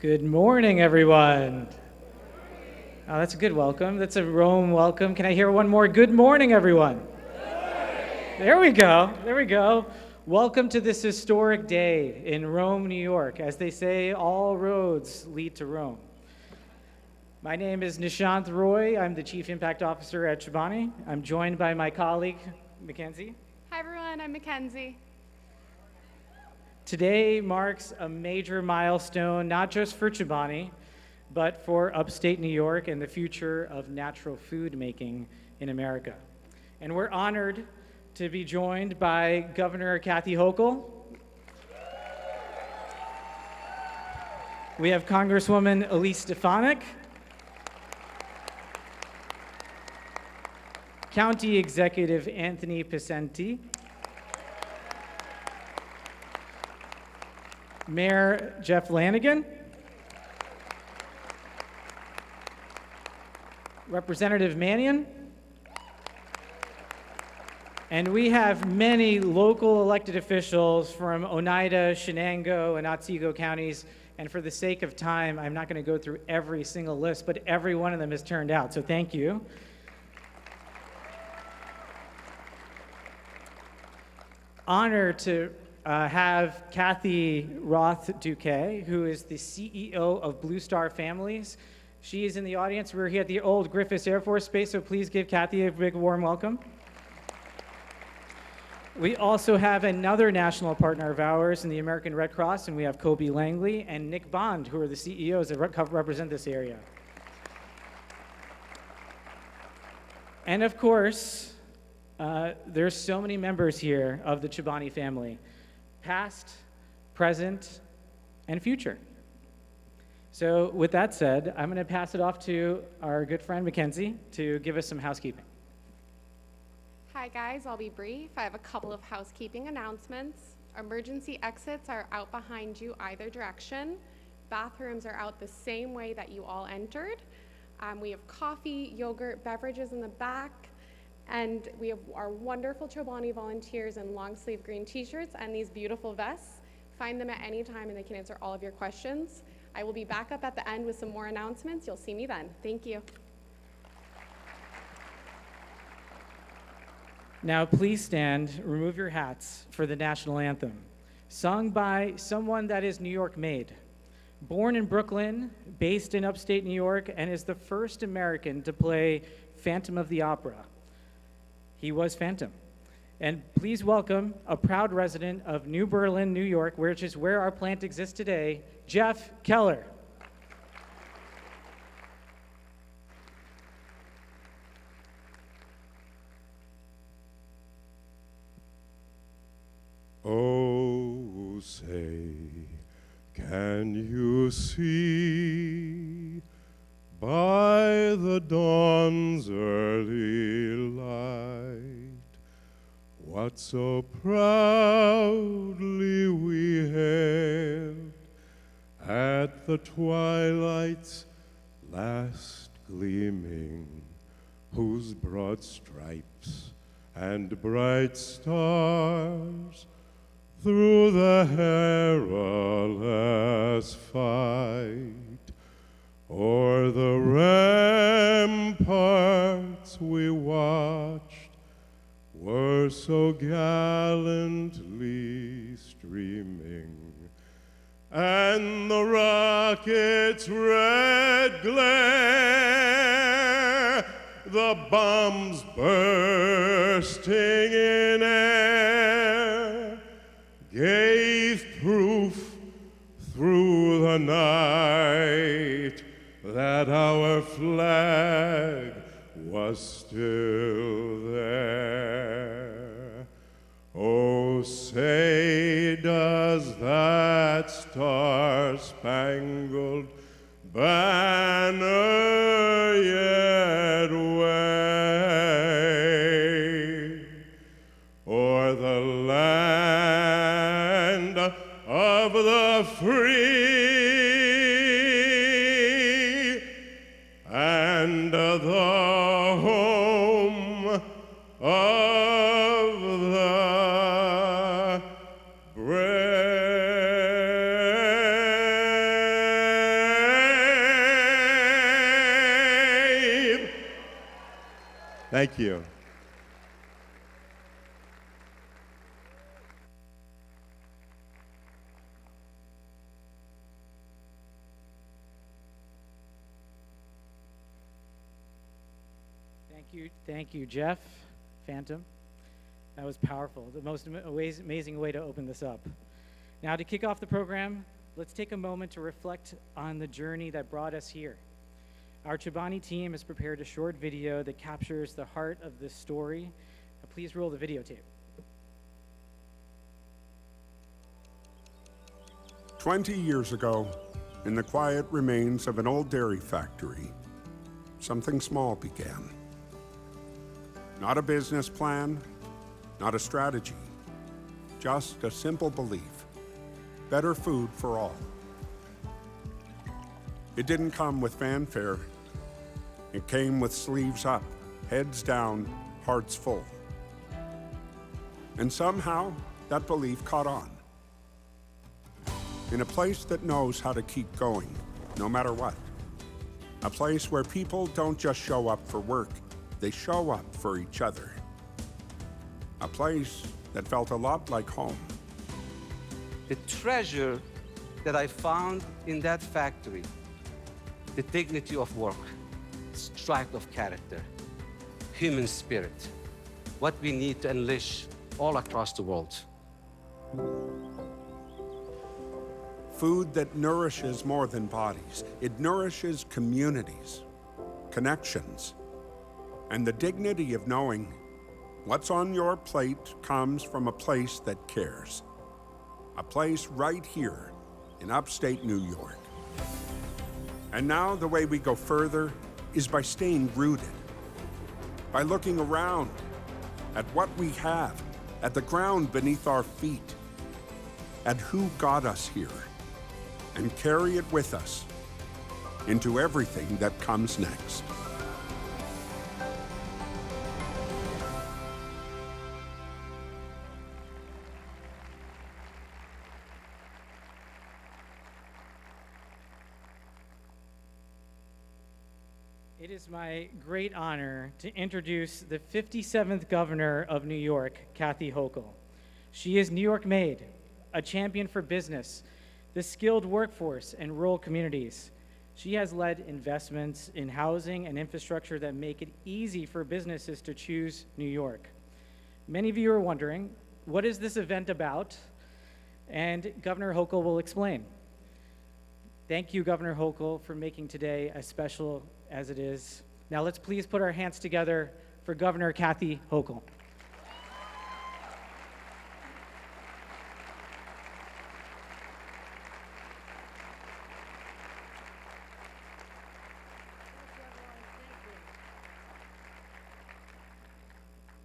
Good morning, everyone. Oh, that's a good welcome. That's a Rome welcome. Can I hear one more? Good morning, everyone. There we go. There we go. Welcome to this historic day in Rome, New York. As they say, all roads lead to Rome. My name is Nishant Roy. I'm the Chief Impact Officer at Chobani. I'm joined by my colleague, Mackenzie. Hi, everyone. I'm Mackenzie. Today marks a major milestone, not just for Chobani, but for upstate New York and the future of natural food making in America. And we're honored to be joined by Governor Kathy Hochul. We have Congresswoman Elise Stefanik, County Executive Anthony Picenti, Mayor Jeffrey Lanigan, Representative Mannion, and we have many local elected officials from Oneida, Shenango, and Otsego counties. And for the sake of time, I'm not going to go through every single list, but every one of them has turned out, so thank you. Honor to have Kathy Roth-Duquet, who is the CEO of Blue Star Families. She is in the audience. We're here at the old Griffiths Air Force Base, so please give Kathy a big warm welcome. We also have another national partner of ours in the American Red Cross, and we have Kobe Langley and Nick Bond, who are the CEOs that represent this area. And of course, there's so many members here of the Chobani family, past, present, and future. So with that said, I'm going to pass it off to our good friend Mackenzie to give us some housekeeping. Hi, guys. I'll be brief. I have a couple of housekeeping announcements. Emergency exits are out behind you either direction. Bathrooms are out the same way that you all entered. We have coffee, yogurt, beverages in the back. And we have our wonderful Chobani volunteers in long sleeve green t-shirts and these beautiful vests. Find them at any time and they can answer all of your questions. I will be back up at the end with some more announcements. You'll see me then. Thank you. Now please stand, remove your hats for the national anthem, sung by someone that is New York made. Born in Brooklyn, based in upstate New York, and is the first American to play Phantom of the Opera. He was Phantom. And please welcome a proud resident of New Berlin, New York, which is where our plant exists today, Jeff Keller. Oh, say, can you see by the dawn's early light what so proudly we hailed at the twilight's last gleaming, whose broad stripes and bright stars through the perilous fight o'er the ramparts we watched were so gallantly streaming, and the rocket's red glare, the bombs bursting in air, gave proof through the night that our flag was still there. Oh, say, does that star-spangled banner yet wave o'er the land of the free and the home of the brave? Thank you. Thank you, Jeff Phantom. That was powerful. The most amazing way to open this up. Now, to kick off the program, let's take a moment to reflect on the journey that brought us here. Our Chobani team has prepared a short video that captures the heart of this story. Now, please roll the videotape. 20 years ago, in the quiet remains of an old dairy factory, something small began. Not a business plan, not a strategy, just a simple belief: better food for all. It didn't come with fanfare. It came with sleeves up, heads down, hearts full. And somehow, that belief caught on. In a place that knows how to keep going, no matter what. A place where people don't just show up for work, they show up for each other. A place that felt a lot like home. The treasure that I found in that factory, the dignity of work, strength of character, human spirit, what we need to unleash all across the world. Food that nourishes more than bodies. It nourishes communities, connections, and the dignity of knowing what's on your plate comes from a place that cares. A place right here in upstate New York. And now the way we go further is by staying rooted, by looking around at what we have, at the ground beneath our feet, at who got us here, and carry it with us into everything that comes next. It is my great honor to introduce the 57th Governor of New York, Kathy Hochul. She is New York made, a champion for business, the skilled workforce, and rural communities. She has led investments in housing and infrastructure that make it easy for businesses to choose New York. Many of you are wondering, what is this event about? And Governor Hochul will explain. Thank you, Governor Hochul, for making today as special as it is. Now let's please put our hands together for Governor Kathy Hochul.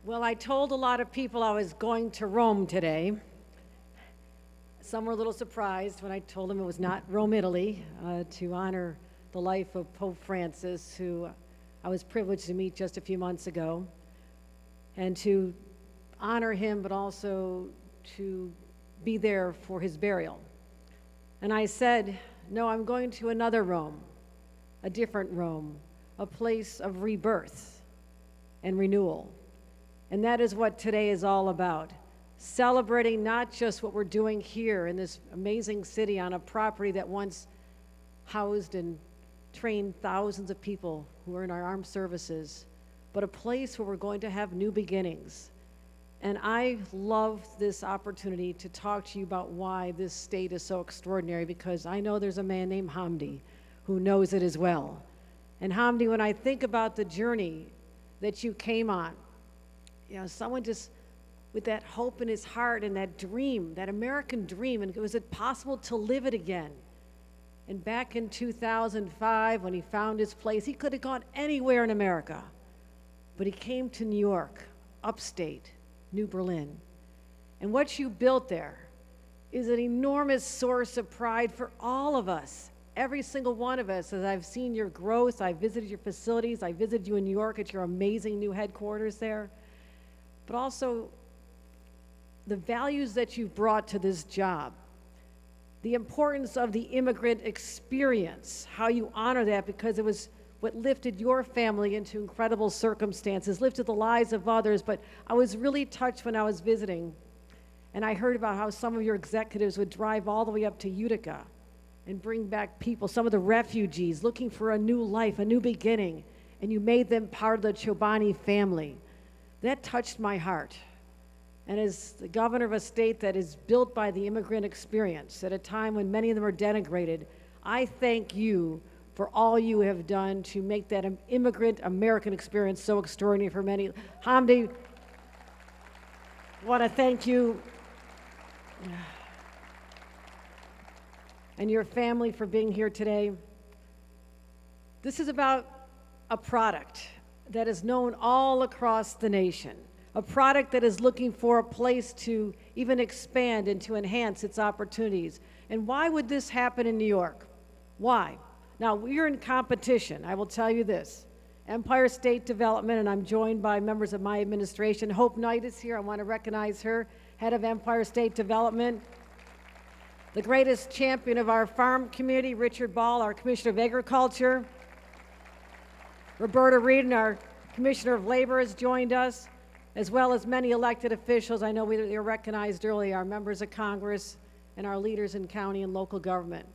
Well, I told a lot of people I was going to Rome today. Some were a little surprised when I told them it was not Rome, Italy, to honor the life of Pope Francis, who I was privileged to meet just a few months ago, and to honor him, but also to be there for his burial. And I said, no, I'm going to another Rome, a different Rome, a place of rebirth and renewal. And that is what today is all about. Celebrating not just what we're doing here in this amazing city on a property that once housed and trained thousands of people who are in our armed services, but a place where we're going to have new beginnings. And I love this opportunity to talk to you about why this state is so extraordinary, because I know there's a man named Hamdi who knows it as well. And Hamdi, when I think about the journey that you came on, you know, someone just with that hope in his heart and that dream, that American dream, and was it possible to live it again? And back in 2005, when he found his place, he could have gone anywhere in America, but he came to New York, upstate, New Berlin. And what you built there is an enormous source of pride for all of us, every single one of us. As I've seen your growth, I visited your facilities, I visited you in New York at your amazing new headquarters there, but also the values that you've brought to this job. The importance of the immigrant experience, how you honor that, because it was what lifted your family into incredible circumstances, lifted the lives of others. But I was really touched when I was visiting, and I heard about how some of your executives would drive all the way up to Utica and bring back people, some of the refugees looking for a new life, a new beginning, and you made them part of the Chobani family. That touched my heart. And as the governor of a state that is built by the immigrant experience at a time when many of them are denigrated, I thank you for all you have done to make that immigrant American experience so extraordinary for many. Hamdi, I want to thank you and your family for being here today. This is about a product that is known all across the nation, a product that is looking for a place to even expand and to enhance its opportunities. And why would this happen in New York? Why? Now, we're in competition. I will tell you this. Empire State Development, and I'm joined by members of my administration. Hope Knight is here. I want to recognize her, head of Empire State Development. The greatest champion of our farm community, Richard Ball, our Commissioner of Agriculture. Roberta Reed, our Commissioner of Labor, has joined us, as well as many elected officials. I know they were recognized earlier, our members of Congress and our leaders in county and local government.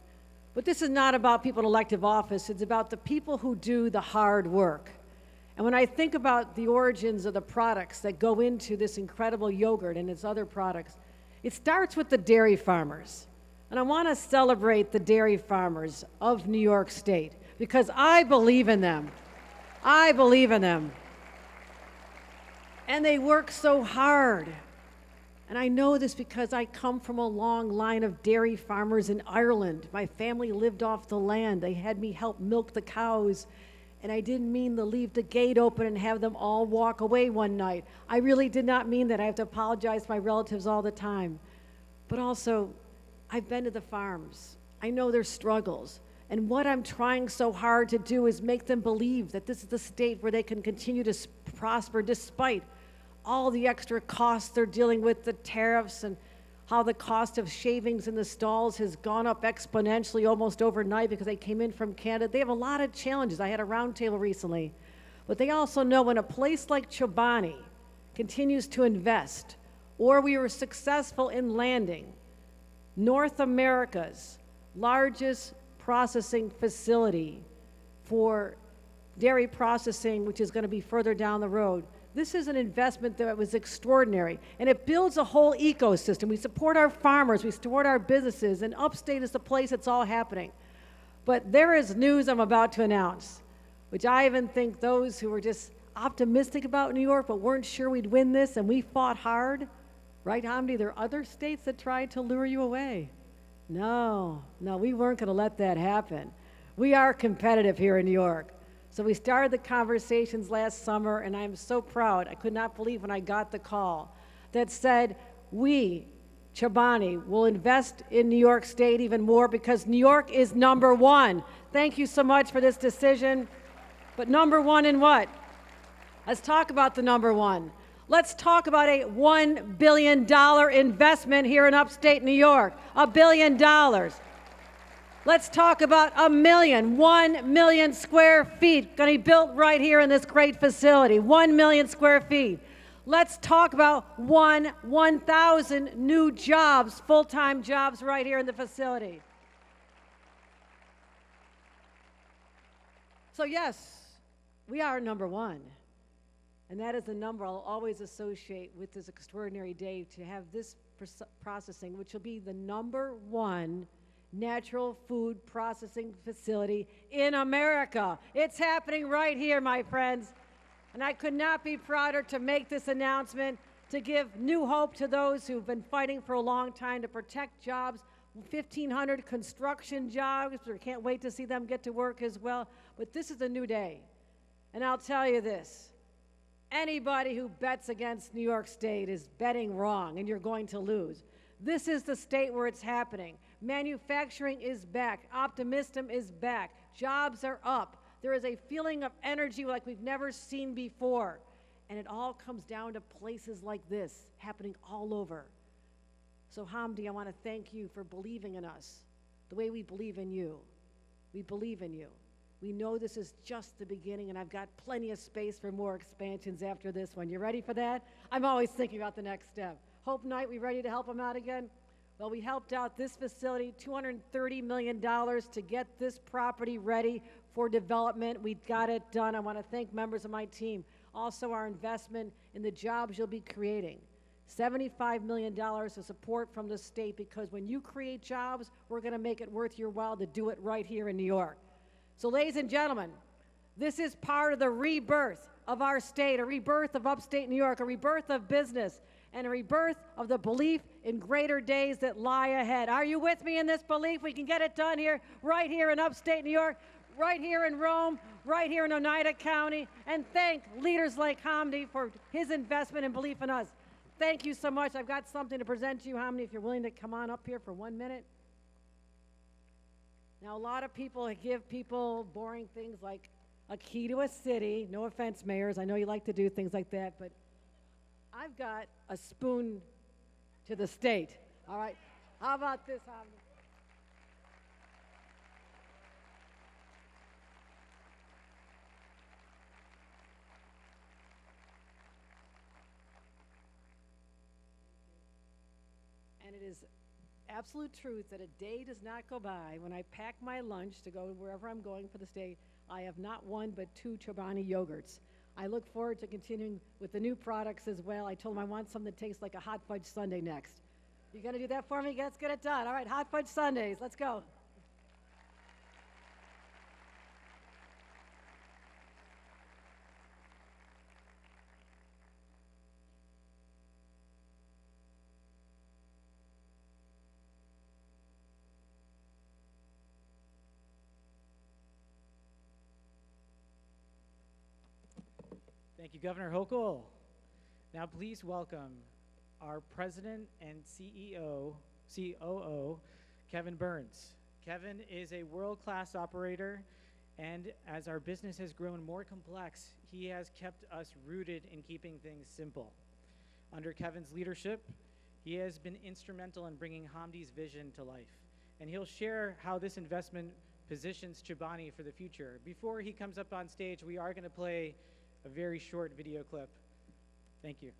But this is not about people in elective office. It's about the people who do the hard work. And when I think about the origins of the products that go into this incredible yogurt and its other products, it starts with the dairy farmers. And I want to celebrate the dairy farmers of New York State because I believe in them. I believe in them. And they work so hard. And I know this because I come from a long line of dairy farmers in Ireland. My family lived off the land. They had me help milk the cows. And I didn't mean to leave the gate open and have them all walk away one night. I really did not mean that. I have to apologize to my relatives all the time. But also, I've been to the farms. I know their struggles. And what I'm trying so hard to do is make them believe that this is the state where they can continue to prosper despite all the extra costs they're dealing with, the tariffs, and how the cost of shavings in the stalls has gone up exponentially almost overnight because they came in from Canada. They have a lot of challenges. I had a roundtable recently. But they also know when a place like Chobani continues to invest, or we were successful in landing North America's largest processing facility for dairy processing, which is going to be further down the road. This is an investment that was extraordinary, and it builds a whole ecosystem. We support our farmers, we support our businesses, and upstate is the place it's all happening. But there is news I'm about to announce, which I even think those who were just optimistic about New York but weren't sure we'd win this, and we fought hard, right, Hamdi? There are other states that tried to lure you away. No, we weren't going to let that happen. We are competitive here in New York. So we started the conversations last summer, and I'm so proud. I could not believe when I got the call that said, we, Chobani, will invest in New York State even more because New York is number one. Thank you so much for this decision. But number one in what? Let's talk about the number one. Let's talk about a $1 billion investment here in upstate New York. $1 billion. Let's talk about 1 million square feet going to be built right here in this great facility. 1 million square feet. Let's talk about 1,000 new jobs, full-time jobs right here in the facility. So yes, we are number one. And that is the number I'll always associate with this extraordinary day, to have this processing, which will be the number one natural food processing facility in America. It's happening right here, my friends. And I could not be prouder to make this announcement, to give new hope to those who've been fighting for a long time to protect jobs, 1,500 construction jobs. We can't wait to see them get to work as well. But this is a new day. And I'll tell you this. Anybody who bets against New York State is betting wrong, and you're going to lose. This is the state where it's happening. Manufacturing is back. Optimism is back. Jobs are up. There is a feeling of energy like we've never seen before. And it all comes down to places like this happening all over. So Hamdi, I want to thank you for believing in us the way we believe in you. We believe in you. We know this is just the beginning, and I've got plenty of space for more expansions after this one. You ready for that? I'm always thinking about the next step. Hope Night, we ready to help them out again? Well, we helped out this facility $230 million to get this property ready for development. We got it done. I want to thank members of my team. Also, our investment in the jobs you'll be creating. $75 million of support from the state, because when you create jobs, we're going to make it worth your while to do it right here in New York. So, ladies and gentlemen, this is part of the rebirth of our state, a rebirth of upstate New York, a rebirth of business, and a rebirth of the belief in greater days that lie ahead. Are you with me in this belief? We can get it done here, right here in upstate New York, right here in Rome, right here in Oneida County, and thank leaders like Hamdi for his investment and belief in us. Thank you so much. I've got something to present to you, Hamdi, if you're willing to come on up here for 1 minute. Now, a lot of people give people boring things like a key to a city. No offense, mayors. I know you like to do things like that, but I've got a spoon to the state. All right? How about this, Hamdi? And it is absolute truth that a day does not go by when I pack my lunch to go wherever I'm going for the state, I have not one but 2 Chobani yogurts. I look forward to continuing with the new products as well. I told them I want something that tastes like a hot fudge sundae next. You gonna do that for me? Let's get it done. All right, hot fudge sundaes, let's go. Thank you, Governor Hochul. Now please welcome our President and COO, Kevin Burns. Kevin is a world-class operator, and as our business has grown more complex, he has kept us rooted in keeping things simple. Under Kevin's leadership, he has been instrumental in bringing Hamdi's vision to life, and he'll share how this investment positions Chobani for the future. Before he comes up on stage, we are going to play a very short video clip. Thank you.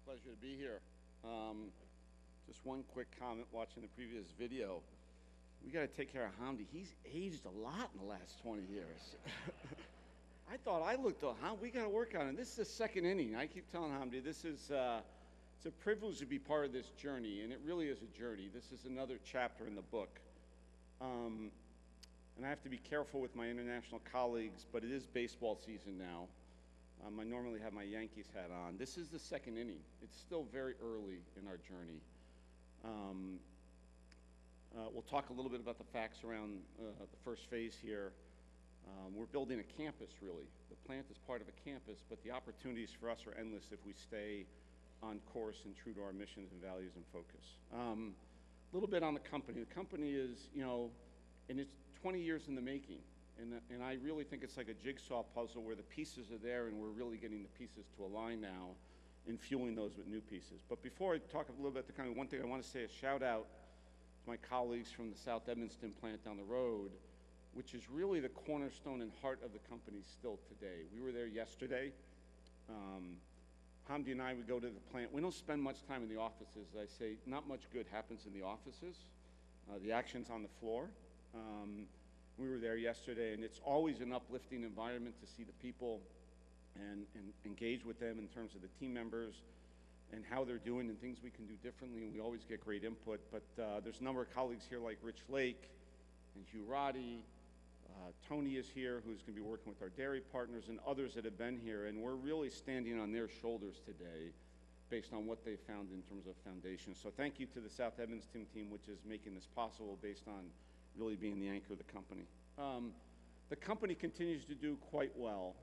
Pleasure to be here. Just one quick comment watching the previous video. We got to take care of Hamdi. He's aged a lot in the last 20 years. I thought I looked old. We got to work on it. This is the second inning. I keep telling Hamdi, this is it's a privilege to be part of this journey, and it really is a journey. This is another chapter in the book. And I have to be careful with my international colleagues, but it is baseball season now. I normally have my Yankees hat on. This is the second inning. It's still very early in our journey. We'll talk a little bit about the facts around the first phase here. We're building a campus, really. The plant is part of a campus, but the opportunities for us are endless if we stay on course and true to our missions and values and focus. A little bit on the company. The company is, and it's 20 years in the making. And I really think it's like a jigsaw puzzle where the pieces are there and we're really getting the pieces to align now and fueling those with new pieces. But before I talk a little bit, one thing I want to say, a shout out to my colleagues from the South Edmonston plant down the road, which is really the cornerstone and heart of the company still today. We were there yesterday. Hamdi and I would go to the plant. We don't spend much time in the offices. I say not much good happens in the offices. The action's on the floor. We were there yesterday, and it's always an uplifting environment to see the people and engage with them in terms of the team members and how they're doing and things we can do differently, and we always get great input. But there's a number of colleagues here like Rich Lake and Hugh Roddy. Tony is here, who's going to be working with our dairy partners, and others that have been here, and we're really standing on their shoulders today based on what they found in terms of foundation. So thank you to the South Evanston team, which is making this possible based on really being the anchor of the company. The company continues to do quite well.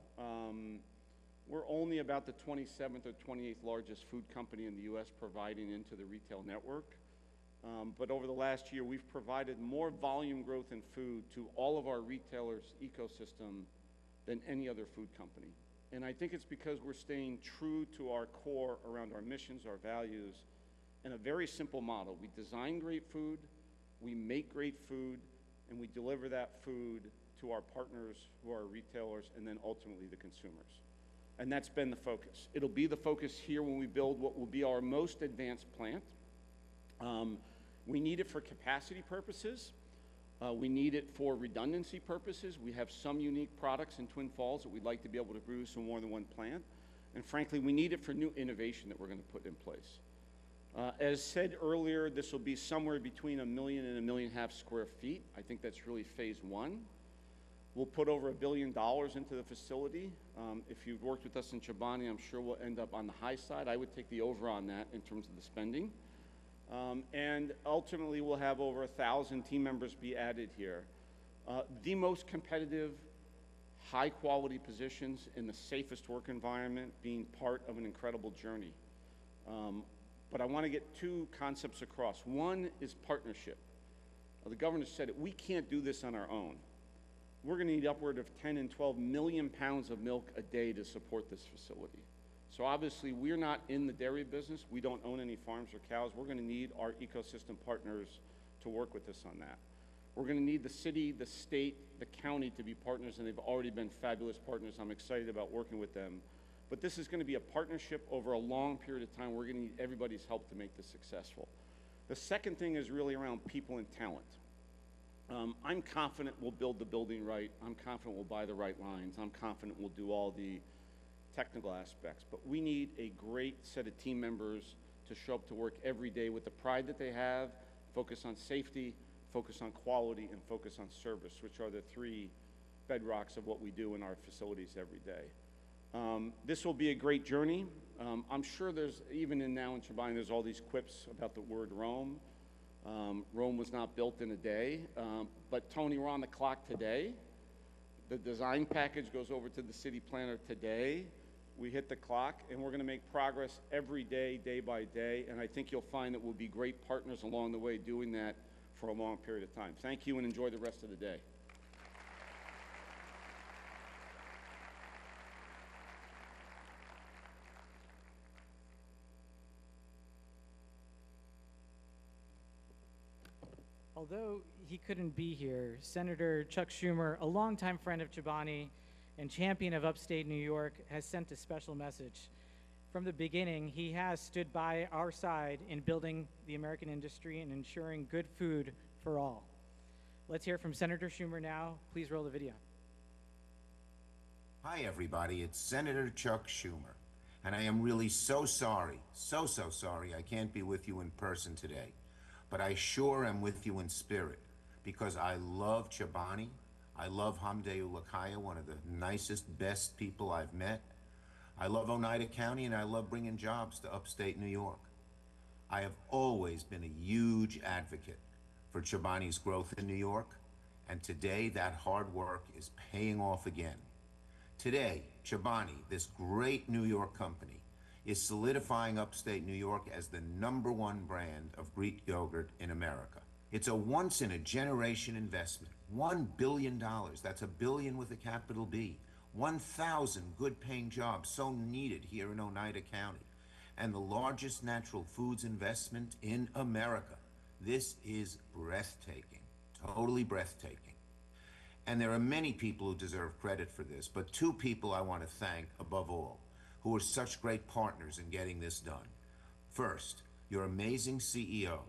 We're only about the 27th or 28th largest food company in the U.S. providing into the retail network. But over the last year, we've provided more volume growth in food to all of our retailers' ecosystem than any other food company. And I think it's because we're staying true to our core around our missions, our values, and a very simple model. We design great food, we make great food, and we deliver that food to our partners who are retailers and then ultimately the consumers. And that's been the focus. It'll be the focus here when we build what will be our most advanced plant. We need it for capacity purposes. We need it for redundancy purposes. We have some unique products in Twin Falls that we'd like to be able to produce in more than one plant. And frankly, we need it for new innovation that we're going to put in place. As said earlier, this will be somewhere between 1 million and 1.5 million square feet. I think that's really phase one. We'll put over $1 billion into the facility. If you've worked with us in Chobani, I'm sure we'll end up on the high side. I would take the over on that in terms of the spending. And ultimately, we'll have over 1,000 team members be added here. The most competitive, high-quality positions in the safest work environment, being part of an incredible journey. But I want to get two concepts across. One is partnership. The governor said it. We can't do this on our own. We're going to need upward of 10 and 12 million pounds of milk a day to support this facility. So obviously, we're not in the dairy business. We don't own any farms or cows. We're going to need our ecosystem partners to work with us on that. We're going to need the city, the state, the county to be partners, and they've already been fabulous partners. I'm excited about working with them. But this is going to be a partnership over a long period of time. We're going to need everybody's help to make this successful. The second thing is really around people and talent. I'm confident we'll build the building right. I'm confident we'll buy the right lines. I'm confident we'll do all the technical aspects. But we need a great set of team members to show up to work every day with the pride that they have, focus on safety, focus on quality, and focus on service, which are the three bedrocks of what we do in our facilities every day. This will be a great journey. I'm sure there's, even now in Chobani, there's all these quips about the word Rome. Rome was not built in a day, but Tony, we're on the clock today. The design package goes over to the city planner today. We hit the clock, and we're going to make progress every day, day by day, and I think you'll find that we'll be great partners along the way doing that for a long period of time. Thank you, and enjoy the rest of the day. Although he couldn't be here, Senator Chuck Schumer, a longtime friend of Chobani and champion of upstate New York, has sent a special message. From the beginning, he has stood by our side in building the American industry and ensuring good food for all. Let's hear from Senator Schumer now. Please roll the video. Hi, everybody. It's Senator Chuck Schumer. And I am really so sorry, so sorry I can't be with you in person today. But I sure am with you in spirit, because I love Chobani. I love Hamdi Ulukaya, one of the nicest, best people I've met. I love Oneida County, and I love bringing jobs to upstate New York. I have always been a huge advocate for Chobani's growth in New York, and today that hard work is paying off again. Today, Chobani, this great New York company, is solidifying upstate New York as the #1 brand of Greek yogurt in America. It's a once-in-a-generation investment. $1 billion, that's a billion with a capital B. 1,000 good-paying jobs so needed here in Oneida County. And the largest natural foods investment in America. This is breathtaking, totally breathtaking. And there are many people who deserve credit for this, but two people I want to thank above all, who are such great partners in getting this done. First, your amazing CEO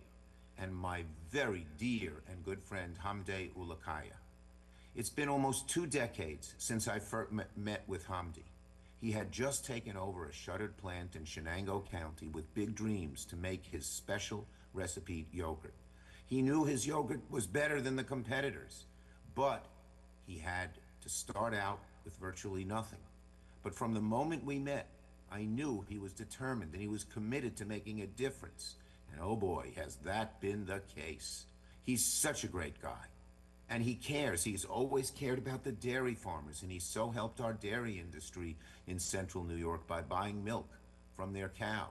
and my very dear and good friend Hamdi Ulukaya. It's been almost 2 decades since I first met with Hamdi. He had just taken over a shuttered plant in Shenango County with big dreams to make his special recipe yogurt. He knew his yogurt was better than the competitors, but he had to start out with virtually nothing. But from the moment we met, I knew he was determined and he was committed to making a difference. And oh boy, has that been the case. He's such a great guy. And he cares. He's always cared about the dairy farmers, and he's so helped our dairy industry in central New York by buying milk from their cows.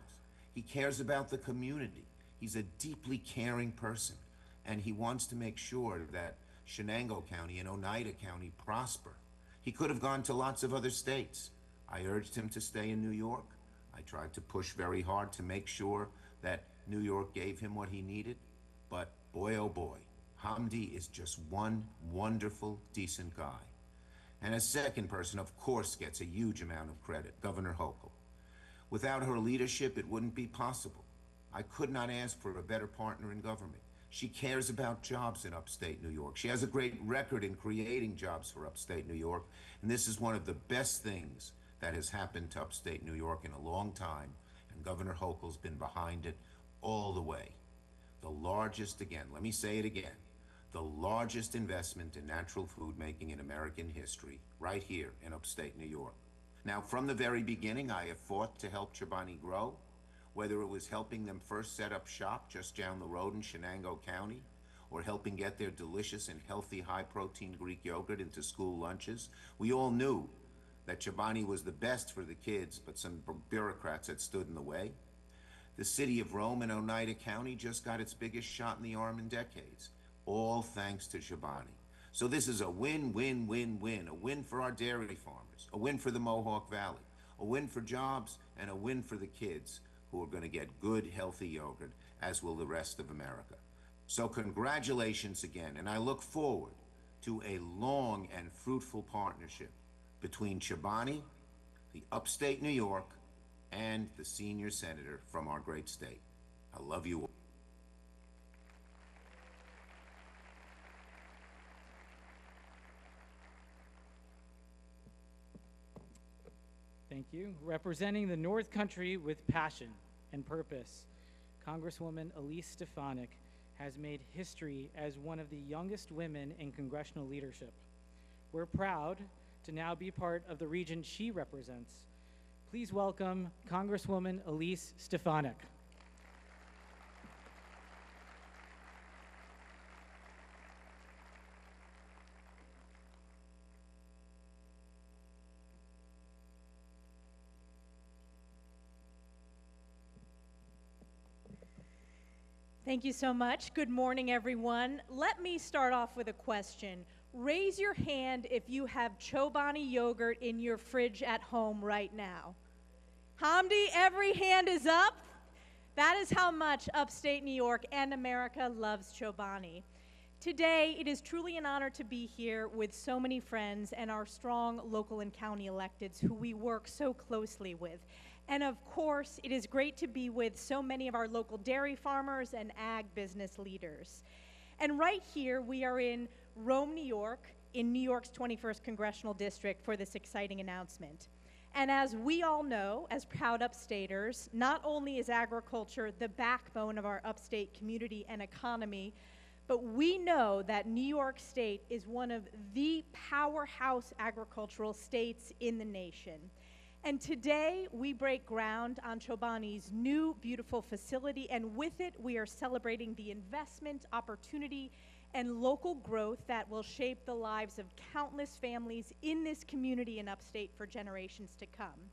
He cares about the community. He's a deeply caring person, and he wants to make sure that Shenango County and Oneida County prosper. He could have gone to lots of other states. I urged him to stay in New York. I tried to push very hard to make sure that New York gave him what he needed, but boy, oh boy, Hamdi is just one wonderful, decent guy. And a second person, of course, gets a huge amount of credit, Governor Hochul. Without her leadership, it wouldn't be possible. I could not ask for a better partner in government. She cares about jobs in upstate New York. She has a great record in creating jobs for upstate New York, and this is one of the best things that has happened to upstate New York in a long time, and Governor Hochul's been behind it all the way. The largest, again, let me say it again, the largest investment in natural food making in American history, right here in upstate New York. Now, from the very beginning, I have fought to help Chobani grow, whether it was helping them first set up shop just down the road in Shenango County, or helping get their delicious and healthy high-protein Greek yogurt into school lunches. We all knew that Chobani was the best for the kids, but some bureaucrats had stood in the way. The city of Rome and Oneida County just got its biggest shot in the arm in decades, all thanks to Chobani. So this is a win, win, win, win. A win for our dairy farmers, a win for the Mohawk Valley, a win for jobs, and a win for the kids who are going to get good, healthy yogurt, as will the rest of America. So congratulations again, and I look forward to a long and fruitful partnership between Chobani, the upstate New York, and the senior senator from our great state. I love you all. Thank you. Representing the North Country with passion and purpose, Congresswoman Elise Stefanik has made history as one of the youngest women in congressional leadership. We're proud to now be part of the region she represents. Please welcome Congresswoman Elise Stefanik. Thank you so much. Good morning, everyone. Let me start off with a question. Raise your hand if you have Chobani yogurt in your fridge at home right now. Hamdi, every hand is up. That is how much upstate New York and America loves Chobani. Today, it is truly an honor to be here with so many friends and our strong local and county electeds who we work so closely with. And of course, it is great to be with so many of our local dairy farmers and ag business leaders. And right here, we are in Rome, New York, in New York's 21st Congressional District for this exciting announcement. And as we all know, as proud upstaters, not only is agriculture the backbone of our upstate community and economy, but we know that New York State is one of the powerhouse agricultural states in the nation. And today, we break ground on Chobani's new, beautiful facility, and with it, we are celebrating the investment, opportunity, and local growth that will shape the lives of countless families in this community and upstate for generations to come.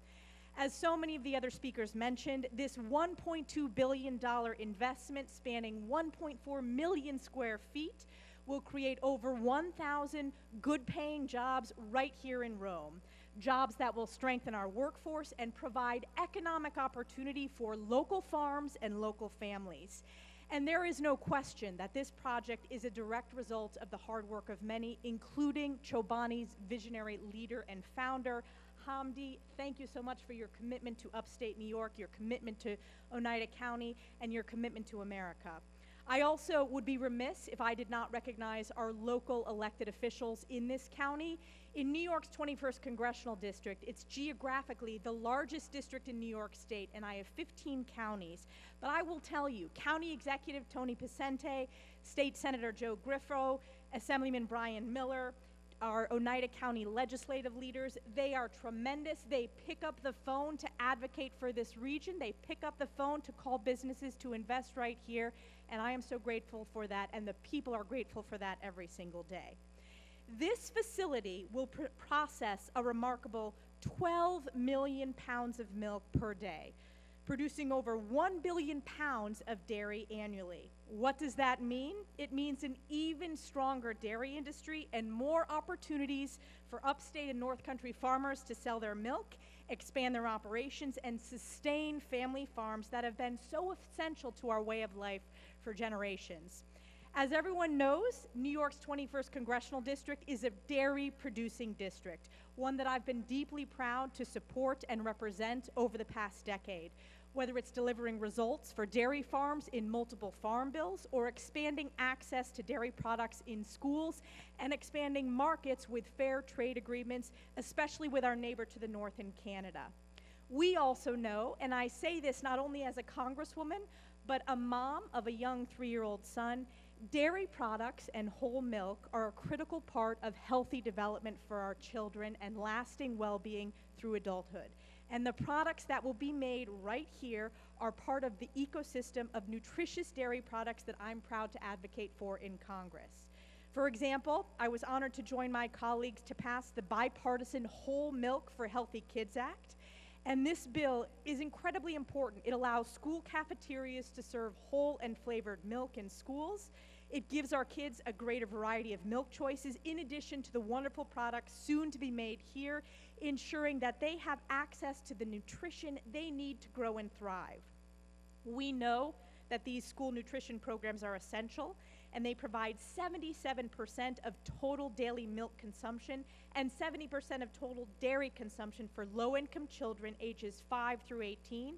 As so many of the other speakers mentioned, this $1.2 billion investment spanning 1.4 million square feet will create over 1,000 good-paying jobs right here in Rome. Jobs that will strengthen our workforce and provide economic opportunity for local farms and local families. And there is no question that this project is a direct result of the hard work of many, including Chobani's visionary leader and founder, Hamdi, thank you so much for your commitment to upstate New York, your commitment to Oneida County, and your commitment to America. I also would be remiss if I did not recognize our local elected officials in this county. In New York's 21st Congressional District, it's geographically the largest district in New York State, and I have 15 counties. But I will tell you, County Executive Tony Picente, State Senator Joe Griffo, Assemblyman Brian Miller, our Oneida County legislative leaders, they are tremendous. They pick up the phone to advocate for this region. They pick up the phone to call businesses to invest right here, and I am so grateful for that, and the people are grateful for that every single day. This facility will process a remarkable 12 million pounds of milk per day, producing over 1 billion pounds of dairy annually. What does that mean? It means an even stronger dairy industry and more opportunities for upstate and North Country farmers to sell their milk, expand their operations, and sustain family farms that have been so essential to our way of life for generations. As everyone knows, New York's 21st Congressional District is a dairy-producing district, one that I've been deeply proud to support and represent over the past decade. Whether it's delivering results for dairy farms in multiple farm bills or expanding access to dairy products in schools and expanding markets with fair trade agreements, especially with our neighbor to the north in Canada. We also know, and I say this not only as a Congresswoman, but a mom of a young 3-year-old son, dairy products and whole milk are a critical part of healthy development for our children and lasting well-being through adulthood. And the products that will be made right here are part of the ecosystem of nutritious dairy products that I'm proud to advocate for in Congress. For example, I was honored to join my colleagues to pass the bipartisan Whole Milk for Healthy Kids Act. And this bill is incredibly important. It allows school cafeterias to serve whole and flavored milk in schools. It gives our kids a greater variety of milk choices in addition to the wonderful products soon to be made here, ensuring that they have access to the nutrition they need to grow and thrive. We know that these school nutrition programs are essential, and they provide 77% of total daily milk consumption and 70% of total dairy consumption for low-income children ages 5 through 18.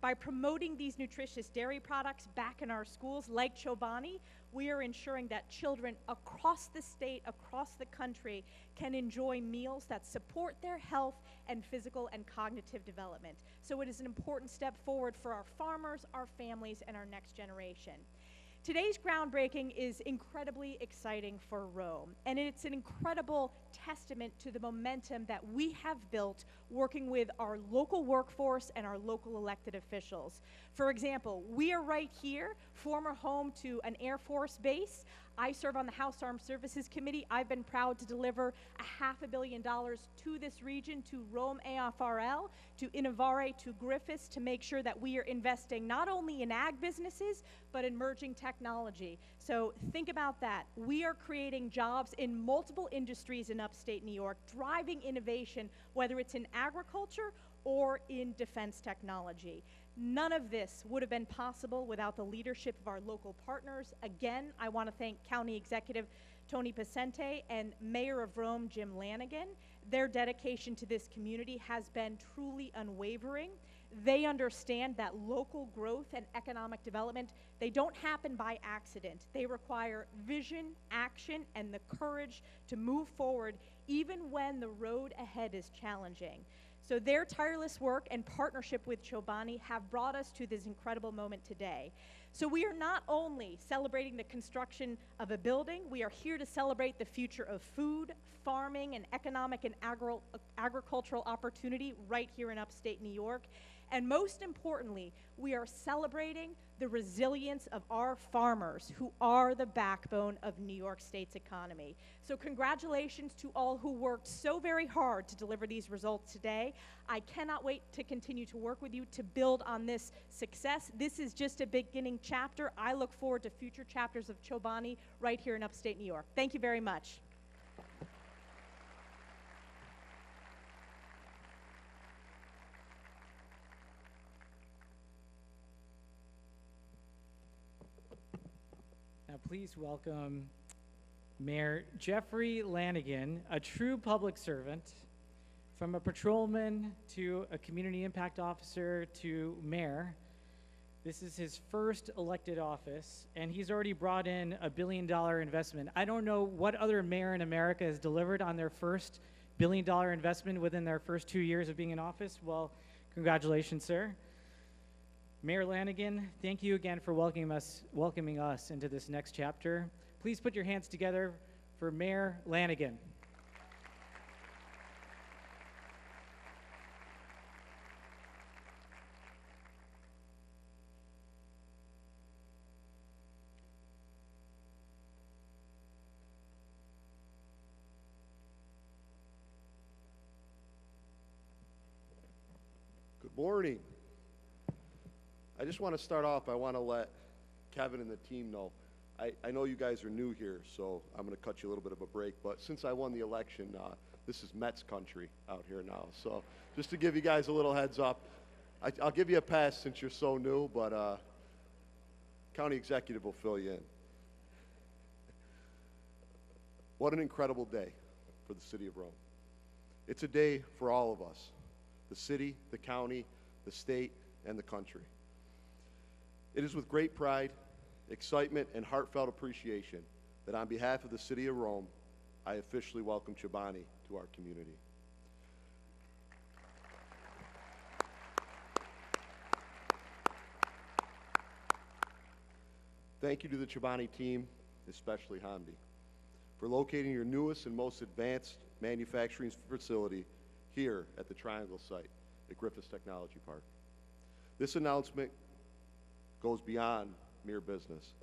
By promoting these nutritious dairy products back in our schools, like Chobani, we are ensuring that children across the state, across the country, can enjoy meals that support their health and physical and cognitive development. So it is an important step forward for our farmers, our families, and our next generation. Today's groundbreaking is incredibly exciting for Rome, and it's an incredible testament to the momentum that we have built working with our local workforce and our local elected officials. For example, we are right here, former home to an Air Force base. I serve on the House Armed Services Committee. I've been proud to deliver $500 million to this region, to Rome AFRL, to Innovare, to Griffiths, to make sure that we are investing not only in ag businesses, but in emerging technology. So think about that. We are creating jobs in multiple industries in upstate New York, driving innovation, whether it's in agriculture or in defense technology. None of this would have been possible without the leadership of our local partners. Again, I want to thank County Executive Tony Picente and Mayor of Rome, Jim Lanigan. Their dedication to this community has been truly unwavering. They understand that local growth and economic development, they don't happen by accident. They require vision, action, and the courage to move forward even when the road ahead is challenging. So their tireless work and partnership with Chobani have brought us to this incredible moment today. So we are not only celebrating the construction of a building, we are here to celebrate the future of food, farming, and economic and agricultural opportunity right here in upstate New York. And most importantly, we are celebrating the resilience of our farmers, who are the backbone of New York State's economy. So congratulations to all who worked so very hard to deliver these results today. I cannot wait to continue to work with you to build on this success. This is just a beginning chapter. I look forward to future chapters of Chobani right here in upstate New York. Thank you very much. Now please welcome Mayor Jeffrey Lanigan, a true public servant, From a patrolman to a community impact officer to mayor, this is his first elected office, and he's already brought in $1 billion investment. I don't know what other mayor in America has delivered on their first $1 billion investment within their first 2 years of being in office. Well, congratulations, sir. Mayor Lanigan, thank you again for welcoming us into this next chapter. Please put your hands together for Mayor Lanigan. Good morning. I just want to start off, I want to let Kevin and the team know, I know you guys are new here, so I'm going to cut you a little bit of a break, but since I won the election, this is Mets country out here now. So just to give you guys a little heads up, I'll give you a pass since you're so new, but county executive will fill you in. What an incredible day for the city of Rome. It's a day for all of us, the city, the county, the state, and the country. It is with great pride, excitement, and heartfelt appreciation that on behalf of the city of Rome, I officially welcome Chobani to our community. Thank you to the Chobani team, especially Hamdi, for locating your newest and most advanced manufacturing facility here at the Triangle site at Griffiths Technology Park. This announcement goes beyond mere business.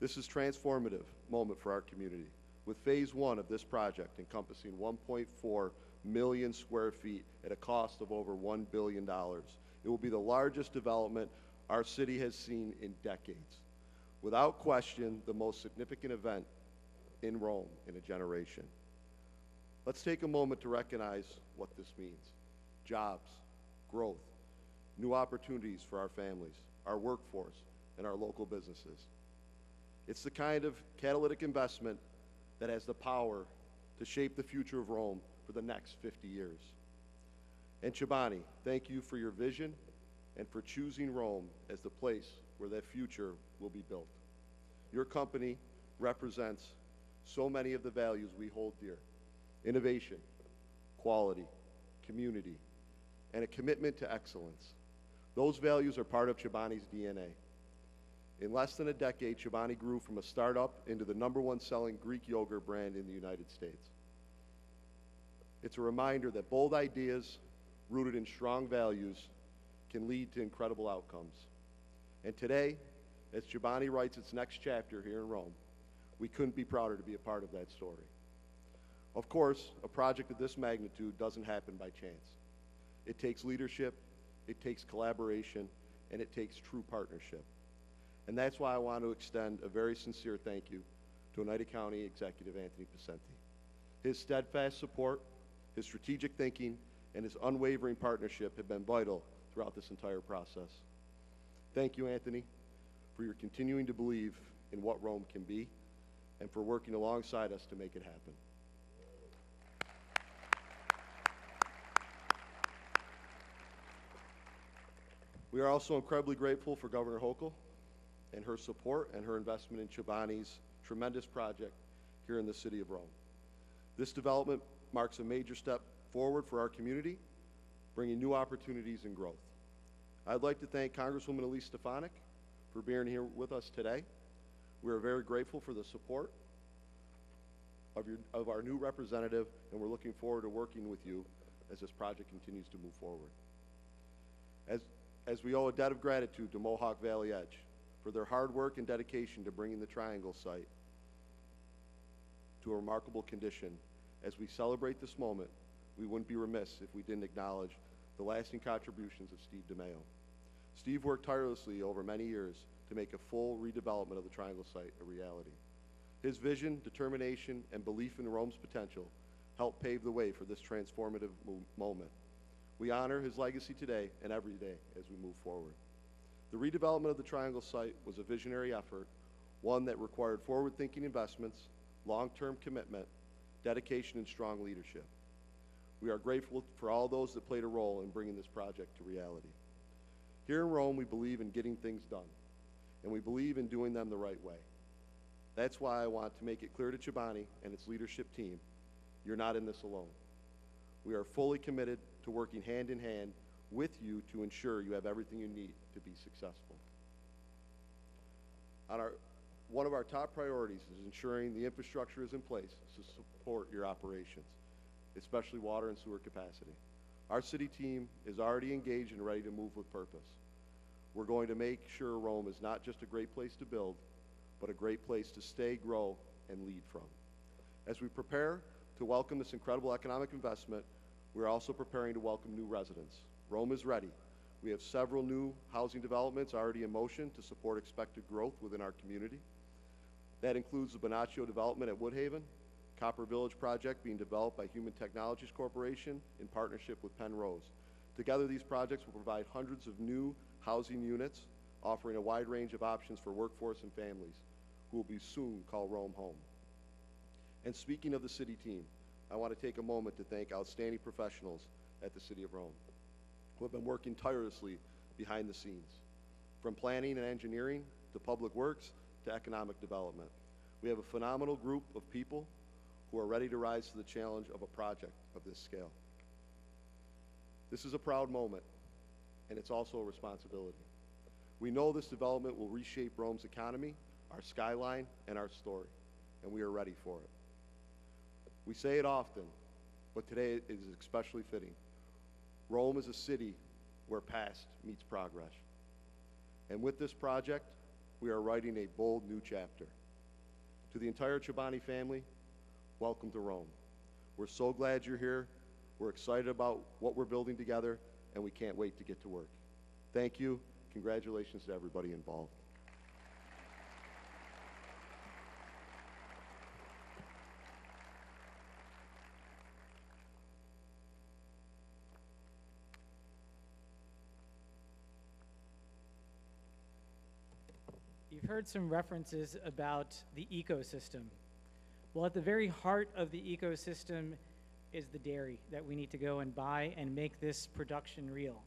This is a transformative moment for our community, with phase one of this project encompassing 1.4 million square feet at a cost of over $1 billion. It will be the largest development our city has seen in decades. Without question, the most significant event in Rome in a generation. Let's take a moment to recognize what this means. Jobs, growth, new opportunities for our families, our workforce, and our local businesses. It's the kind of catalytic investment that has the power to shape the future of Rome for the next 50 years. And Chobani, thank you for your vision and for choosing Rome as the place where that future will be built. Your company represents so many of the values we hold dear: innovation, quality, community, and a commitment to excellence. Those values are part of Chobani's DNA. In less than a decade, Chobani grew from a startup into the #1 selling Greek yogurt brand in the United States. It's a reminder that bold ideas rooted in strong values can lead to incredible outcomes. And today, as Chobani writes its next chapter here in Rome, we couldn't be prouder to be a part of that story. Of course, a project of this magnitude doesn't happen by chance. It takes leadership, it takes collaboration, and it takes true partnership. And that's why I want to extend a very sincere thank you to Oneida County Executive Anthony Picenti. His steadfast support, his strategic thinking, and his unwavering partnership have been vital throughout this entire process. Thank you, Anthony, for your continuing to believe in what Rome can be and for working alongside us to make it happen. We are also incredibly grateful for Governor Hochul and her support and her investment in Chobani's tremendous project here in the city of Rome. This development marks a major step forward for our community, bringing new opportunities and growth. I'd like to thank Congresswoman Elise Stefanik for being here with us today. We are very grateful for the support of our new representative, and we're looking forward to working with you as this project continues to move forward. As we owe a debt of gratitude to Mohawk Valley Edge for their hard work and dedication to bringing the Triangle site to a remarkable condition, as we celebrate this moment, we wouldn't be remiss if we didn't acknowledge the lasting contributions of Steve DeMeo. Steve worked tirelessly over many years to make a full redevelopment of the Triangle site a reality. His vision, determination, and belief in Rome's potential helped pave the way for this transformative moment. We honor his legacy today and every day as we move forward. The redevelopment of the Triangle site was a visionary effort, one that required forward-thinking investments, long-term commitment, dedication, and strong leadership. We are grateful for all those that played a role in bringing this project to reality. Here in Rome, we believe in getting things done, and we believe in doing them the right way. That's why I want to make it clear to Chobani and its leadership team, you're not in this alone. We are fully committed to working hand in hand with you to ensure you have everything you need to be successful. One of our top priorities is ensuring the infrastructure is in place to support your operations, especially water and sewer capacity. Our city team is already engaged and ready to move with purpose. We're going to make sure Rome is not just a great place to build, but a great place to stay, grow, and lead from. As we prepare to welcome this incredible economic investment, we're also preparing to welcome new residents. Rome is ready. We have several new housing developments already in motion to support expected growth within our community. That includes the Bonaccio development at Woodhaven, Copper Village project being developed by Human Technologies Corporation in partnership with Penrose. Together, these projects will provide hundreds of new housing units, offering a wide range of options for workforce and families who will be soon call Rome home. And speaking of the city team, I want to take a moment to thank outstanding professionals at the City of Rome who have been working tirelessly behind the scenes, from planning and engineering to public works to economic development. We have a phenomenal group of people who are ready to rise to the challenge of a project of this scale. This is a proud moment, and it's also a responsibility. We know this development will reshape Rome's economy, our skyline, and our story, and we are ready for it. We say it often, but today it is especially fitting. Rome is a city where past meets progress. And with this project, we are writing a bold new chapter. To the entire Chobani family, welcome to Rome. We're so glad you're here. We're excited about what we're building together, and we can't wait to get to work. Thank you. Congratulations to everybody involved. You've heard some references about the ecosystem. Well, at the very heart of the ecosystem is the dairy that we need to go and buy and make this production real.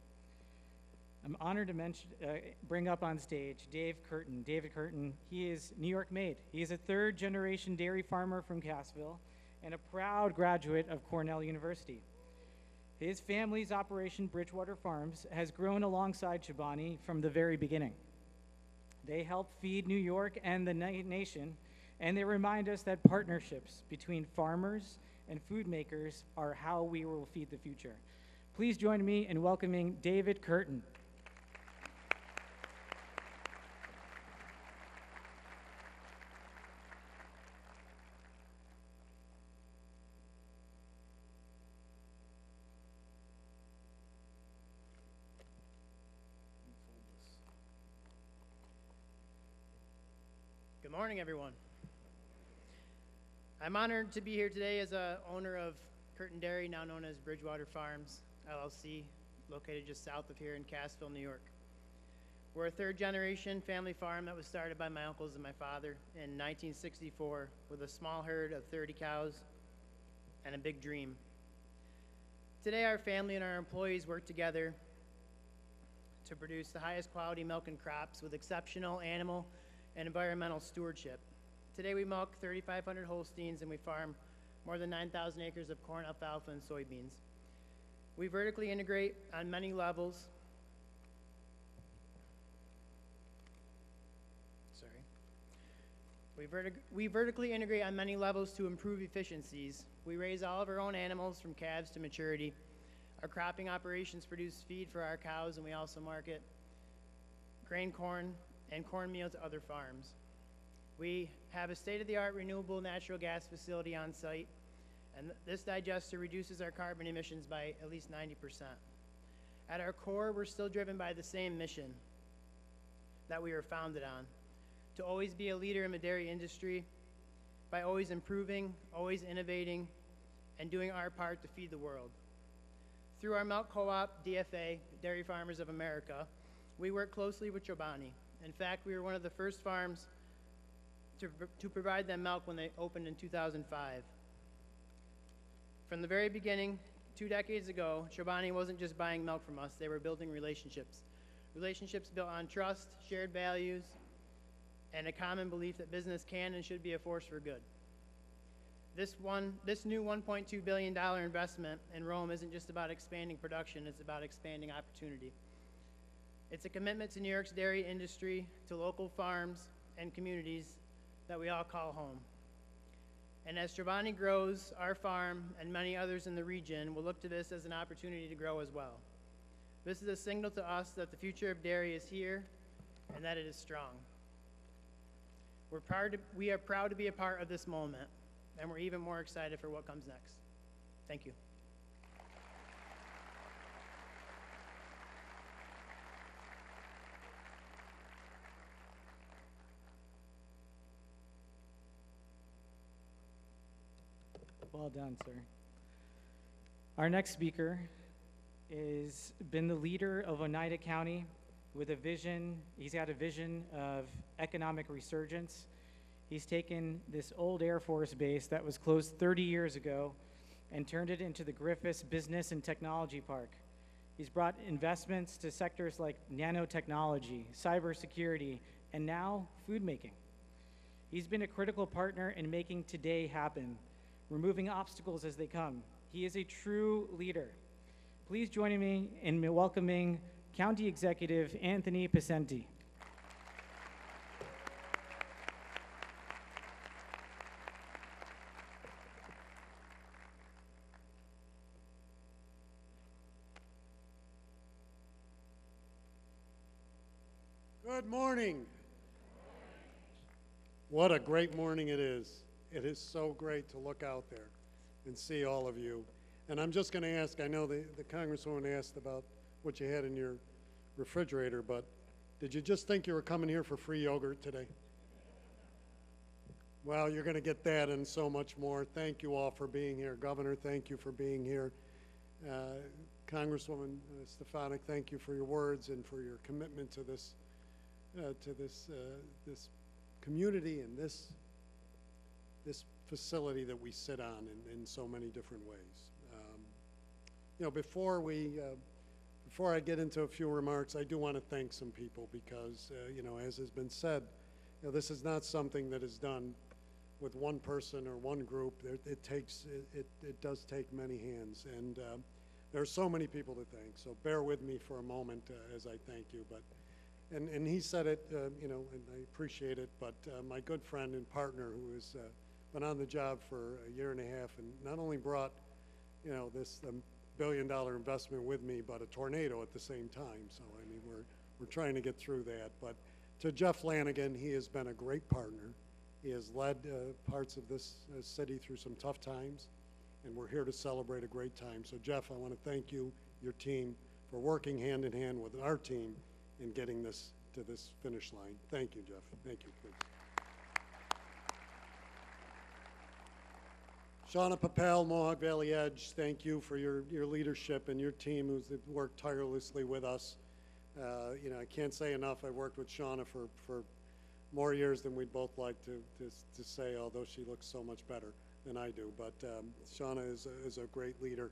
I'm honored to bring up on stage Dave Curtin. David Curtin, he is New York made. He is a third-generation dairy farmer from Cassville and a proud graduate of Cornell University. His family's operation, Bridgewater Farms, has grown alongside Chobani from the very beginning. They help feed New York and the nation, and they remind us that partnerships between farmers and food makers are how we will feed the future. Please join me in welcoming David Curtin. Good morning, everyone. I'm honored to be here today as a owner of Curtin Dairy, now known as Bridgewater Farms, LLC, located just south of here in Cassville, New York. We're a third-generation family farm that was started by my uncles and my father in 1964 with a small herd of 30 cows and a big dream. Today, our family and our employees work together to produce the highest quality milk and crops with exceptional animal and environmental stewardship. Today we milk 3,500 Holsteins and we farm more than 9,000 acres of corn, alfalfa, and soybeans. We vertically integrate on many levels. We vertically integrate on many levels to improve efficiencies. We raise all of our own animals from calves to maturity. Our cropping operations produce feed for our cows, and we also market grain corn and cornmeal to other farms. We have a state-of-the-art renewable natural gas facility on site, and this digester reduces our carbon emissions by at least 90%. At our core, we're still driven by the same mission that we were founded on, to always be a leader in the dairy industry by always improving, always innovating, and doing our part to feed the world. Through our milk co-op, DFA, Dairy Farmers of America, we work closely with Chobani. In fact, we were one of the first farms to provide them milk when they opened in 2005. From the very beginning 2 decades ago, Chobani wasn't just buying milk from us, they were building relationships. Relationships built on trust, shared values, and a common belief that business can and should be a force for good. This new $1.2 billion investment in Rome isn't just about expanding production, it's about expanding opportunity. It's a commitment to New York's dairy industry, to local farms and communities that we all call home. And as Chobani grows, our farm and many others in the region will look to this as an opportunity to grow as well. This is a signal to us that the future of dairy is here and that it is strong. We are proud to be a part of this moment, and we're even more excited for what comes next. Thank you. Well done, sir. Our next speaker has been the leader of Oneida County with a vision. He's got a vision of economic resurgence. He's taken this old Air Force base that was closed 30 years ago and turned it into the Griffiths Business and Technology Park. He's brought investments to sectors like nanotechnology, cybersecurity, and now food making. He's been a critical partner in making today happen, removing obstacles as they come. He is a true leader. Please join me in welcoming County Executive Anthony Picenti. Good morning. What a great morning it is. It is so great to look out there and see all of you. And I'm just going to ask, I know the Congresswoman asked about what you had in your refrigerator, but did you just think you were coming here for free yogurt today? Well, you're going to get that and so much more. Thank you all for being here. Governor, thank you for being here. Congresswoman Stefanik, thank you for your words and for your commitment to this community and this facility that we sit on in so many different ways. You know, before I get into a few remarks, I do want to thank some people because, you know, as has been said, you know, this is not something that is done with one person or one group. It does take many hands, and there are so many people to thank. So bear with me for a moment as I thank you. But and he said it, you know, and I appreciate it. But my good friend and partner, who has been on the job for a year and a half, and not only brought, you know, this billion-dollar investment with me, but a tornado at the same time. So I mean, we're trying to get through that. But to Jeff Lanigan, he has been a great partner. He has led parts of this city through some tough times, and we're here to celebrate a great time. So Jeff, I want to thank you, your team, for working hand in hand with our team in getting this to this finish line. Thank you, Jeff. Thank you, please. Shauna Papel, Mohawk Valley Edge, thank you for your leadership and your team who's worked tirelessly with us. You know, I can't say enough. I worked with Shauna for more years than we'd both like to say, although she looks so much better than I do. But Shauna is a great leader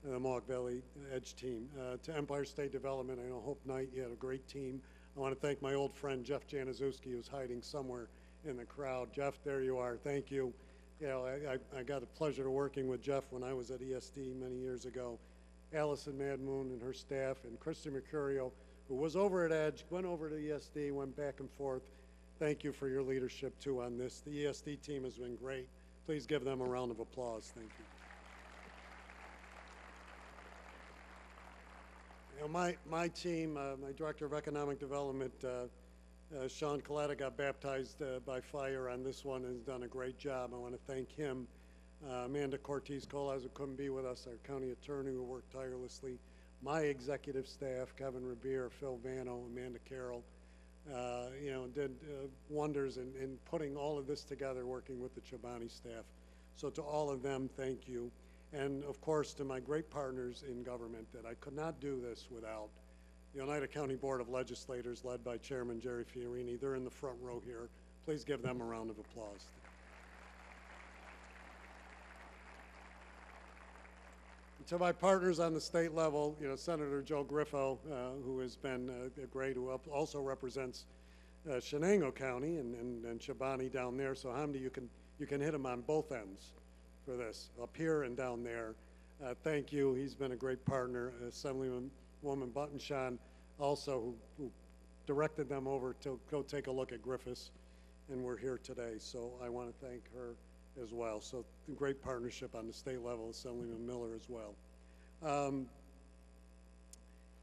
in the Mohawk Valley Edge team. To Empire State Development, I know Hope Knight, you had a great team. I want to thank my old friend Jeff Januszewski, who's hiding somewhere in the crowd. Jeff, there you are. Thank you. You know, I got the pleasure of working with Jeff when I was at ESD many years ago. Allison Madmoon and her staff, and Christy Mercurio, who was over at Edge, went over to ESD, went back and forth. Thank you for your leadership, too, on this. The ESD team has been great. Please give them a round of applause. Thank you. You know, my team, my Director of Economic Development, Sean Colletta, got baptized by fire on this one and has done a great job. I want to thank him. Amanda Cortez-Colas, who couldn't be with us, our county attorney, who worked tirelessly. My executive staff, Kevin Revere, Phil Vano, Amanda Carroll, you know, did wonders in putting all of this together, working with the Chobani staff. So to all of them, thank you. And of course, to my great partners in government, that I could not do this without the Oneida County Board of Legislators, led by Chairman Jerry Fiorini. They're in the front row here. Please give them a round of applause. to my partners on the state level, you know, Senator Joe Griffo, who has been great, who also represents Shenango County and Chobani down there. So Hamdi, you can hit him on both ends for this, up here and down there. Thank you. He's been a great partner. Assemblywoman Buttonshaw also, who directed them over to go take a look at Griffiths, and we're here today. So I want to thank her as well. So great partnership on the state level, Assemblyman Miller as well.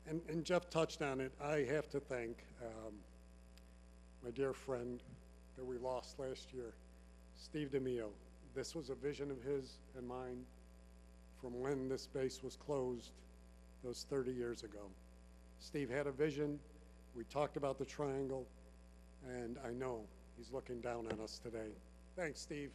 And Jeff touched on it. I have to thank my dear friend that we lost last year, Steve DeMio. This was a vision of his and mine from when this base was closed those 30 years ago. Steve had a vision. We talked about the triangle, and I know he's looking down on us today. Thanks, Steve.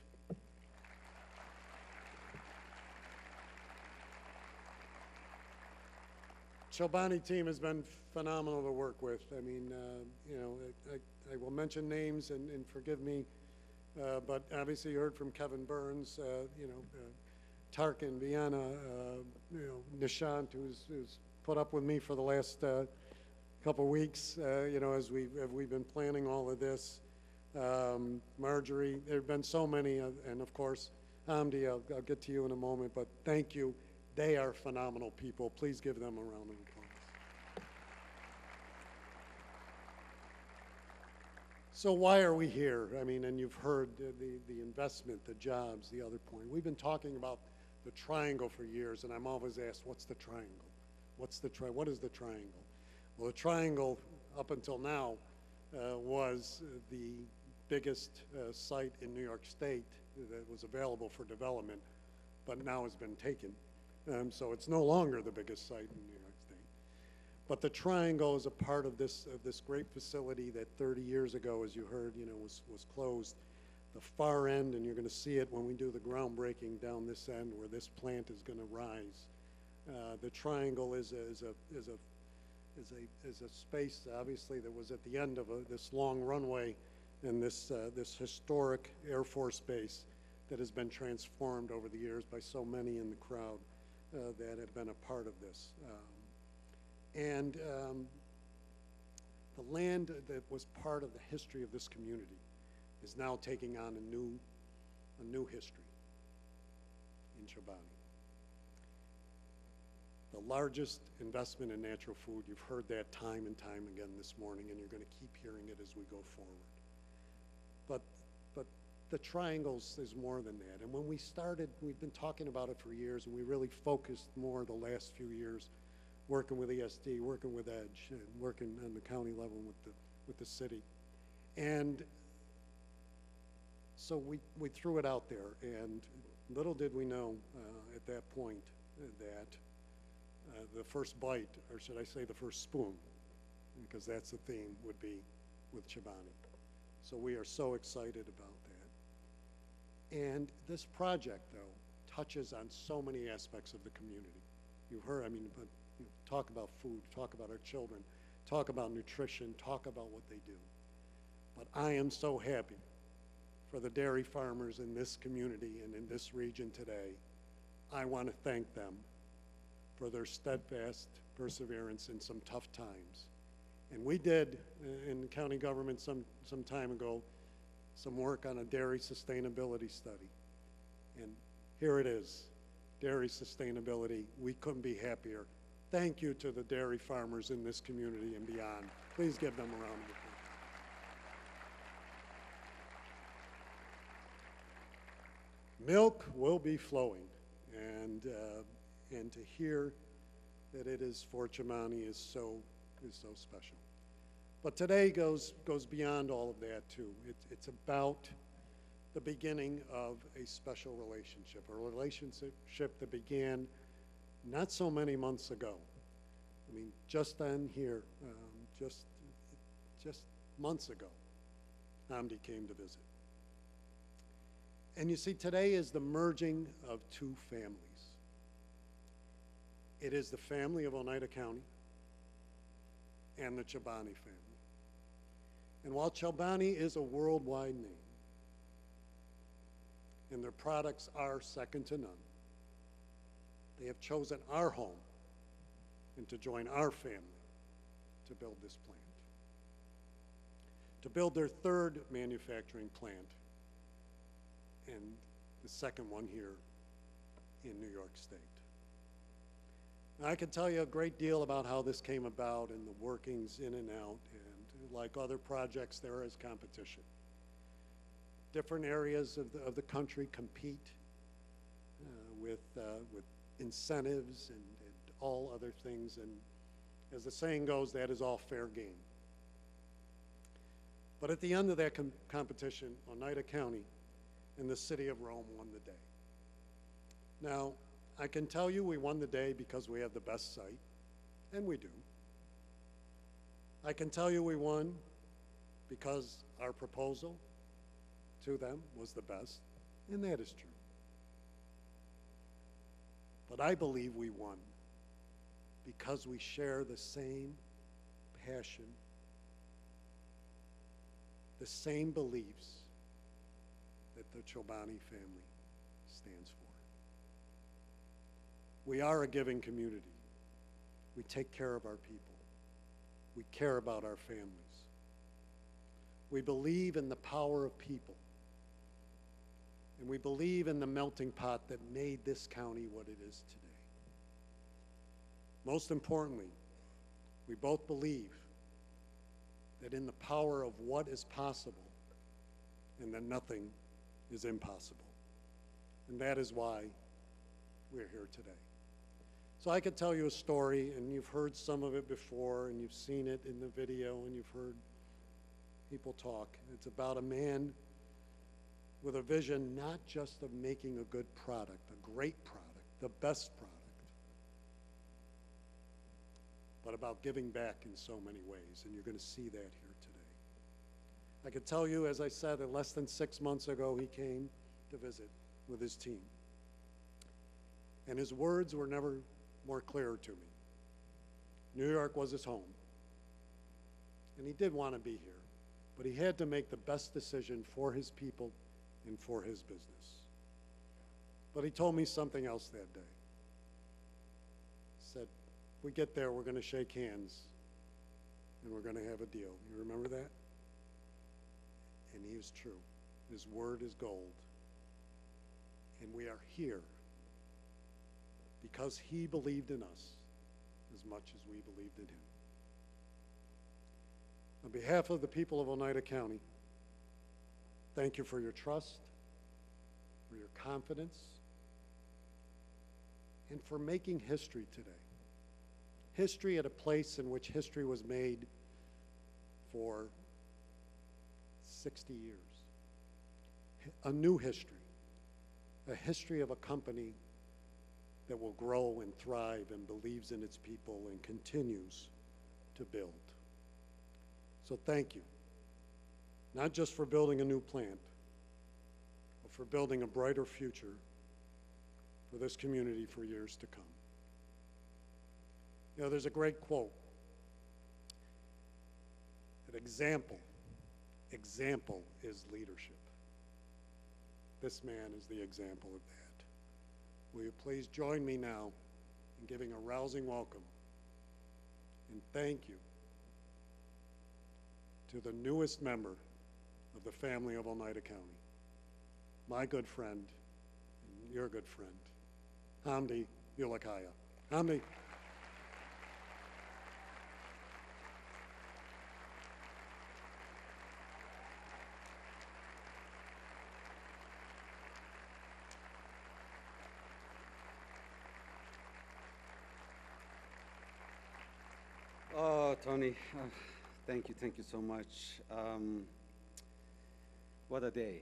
Chobani team has been phenomenal to work with. I mean, you know, I will mention names and forgive me, but obviously you heard from Kevin Burns, you know, Tarkin, Vienna, you know, Nishant, who's put up with me for the last couple weeks, you know, as we've been planning all of this. Marjorie, there have been so many, and of course, Hamdi, I'll get to you in a moment, but thank you. They are phenomenal people. Please give them a round of applause. So why are we here? I mean, and you've heard the investment, the jobs, the other point. We've been talking about the triangle for years, and I'm always asked, what's the triangle? What is the triangle? Well, the triangle, up until now, was the biggest site in New York State that was available for development, but now has been taken. So it's no longer the biggest site in New York State. But the triangle is a part of this great facility that 30 years ago, as you heard, you know, was closed. The far end, and you're going to see it when we do the groundbreaking down this end where this plant is going to rise. The triangle is a space, obviously, that was at the end of this long runway and this historic Air Force base that has been transformed over the years by so many in the crowd that have been a part of this. The land that was part of the history of this community is now taking on a new history in Chobani. The largest investment in natural food, you've heard that time and time again this morning, and you're going to keep hearing it as we go forward. But the triangles is more than that. And when we started, we've been talking about it for years, and we really focused more the last few years working with ESD, working with EDGE, and working on the county level with the city. And so we threw it out there, and little did we know at that point that the first bite, or should I say the first spoon, because that's the theme, would be with Chobani. So we are so excited about that. And this project, though, touches on so many aspects of the community. You've heard, I mean, but you know, talk about food, talk about our children, talk about nutrition, talk about what they do. But I am so happy for the dairy farmers in this community and in this region today. I want to thank them for their steadfast perseverance in some tough times. And we did, in the county government some time ago, some work on a dairy sustainability study. And here it is, dairy sustainability. We couldn't be happier. Thank you to the dairy farmers in this community and beyond. Please give them a round of applause. Milk will be flowing, and to hear that it is for Chobani is so special. But today goes beyond all of that too. It's about the beginning of a special relationship, a relationship that began not so many months ago. I mean, just on here, just months ago, Hamdi came to visit. And you see, today is the merging of two families. It is the family of Oneida County and the Chobani family. And while Chobani is a worldwide name, and their products are second to none, They have chosen our home and to join our family to build this plant, to build their third manufacturing plant and the second one here in New York State. Now, I can tell you a great deal about how this came about and the workings in and out, and like other projects, there is competition. Different areas of the country compete with incentives and all other things, and as the saying goes, that is all fair game. But at the end of that competition, Oneida County and the city of Rome won the day. Now, I can tell you we won the day because we have the best site, and we do. I can tell you we won because our proposal to them was the best, and that is true. But I believe we won because we share the same passion, the same beliefs that the Chobani family stands for. We are a giving community. We take care of our people. We care about our families. We believe in the power of people. And we believe in the melting pot that made this county what it is today. Most importantly, we both believe that in the power of what is possible and that nothing is impossible. And that is why we're here today. So I could tell you a story, and you've heard some of it before, and you've seen it in the video, and you've heard people talk. It's about a man with a vision not just of making a good product, a great product, the best product, but about giving back in so many ways, and you're going to see that here today. I could tell you, as I said, that less than 6 months ago he came to visit with his team, and his words were never more clear to me. New York was his home, and he did want to be here, but he had to make the best decision for his people and for his business. But he told me something else that day. He said, if we get there, we're going to shake hands, and we're going to have a deal. You remember that? And he is true. His word is gold. And we are here because he believed in us as much as we believed in him. On behalf of the people of Oneida County, thank you for your trust, for your confidence, and for making history today. History at a place in which history was made for 60 years. A new history, a history of a company that will grow and thrive and believes in its people and continues to build. So thank you, not just for building a new plant, but for building a brighter future for this community for years to come. You know, there's a great quote, that example is leadership. This man is the example of that. Will you please join me now in giving a rousing welcome and thank you to the newest member of the family of Oneida County, my good friend and your good friend, Hamdi Ulukaya. Hamdi. Oh, Tony, thank you so much. What a day.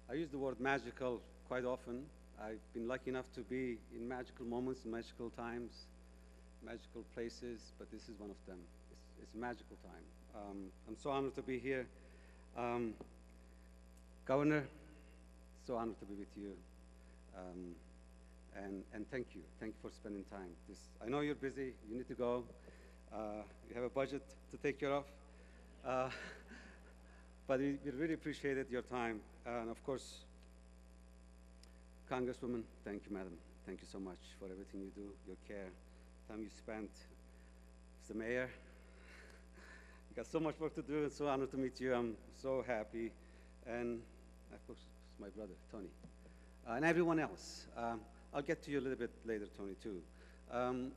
I use the word magical quite often. I've been lucky enough to be in magical moments, magical times, magical places, but this is one of them. It's a magical time. I'm so honored to be here. Governor, so honored to be with you. And thank you for spending time. I know you're busy, you need to go. You have a budget to take care of. But we really appreciated your time. And of course, Congresswoman, thank you, madam. thank you so much for everything you do, your care, time you spent as the mayor. You got so much work to do. It's so honored to meet you. I'm so happy. And of course, my brother, Tony, and everyone else. I'll get to you a little bit later, Tony, too. I'm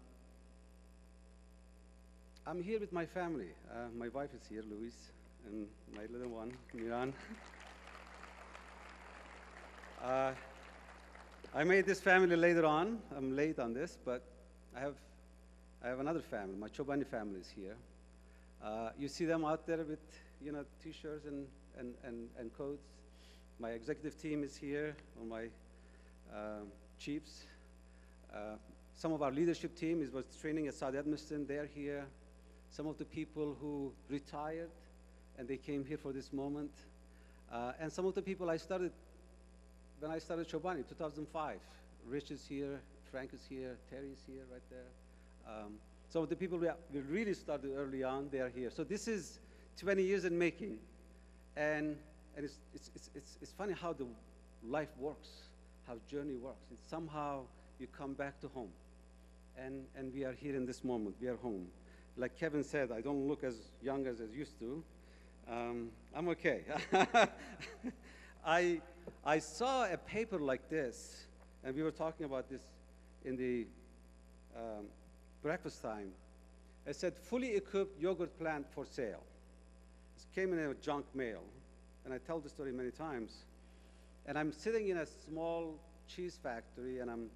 here with my family. My wife is here, Louise, and my little one, Miran. I made this family later on. I'm late on this, but I have another family. My Chobani family is here. You see them out there with, T-shirts and coats. My executive team is here, or my chiefs. Some of our leadership team was training at South Edmiston. They're here. Some of the people who retired, and they came here for this moment. And some of the people when I started Chobani, 2005. Rich is here, Frank is here, Terry is here right there. Some of the people we really started early on, they are here. So this is 20 years in making. And it's funny how the life works, how journey works. It's somehow you come back to home. And we are here in this moment, we are home. Like Kevin said, I don't look as young as I used to. I'm okay. I saw a paper like this, and we were talking about this in the breakfast time. It said, fully equipped yogurt plant for sale. It came in a junk mail, and I tell the story many times. And I'm sitting in a small cheese factory, and I'm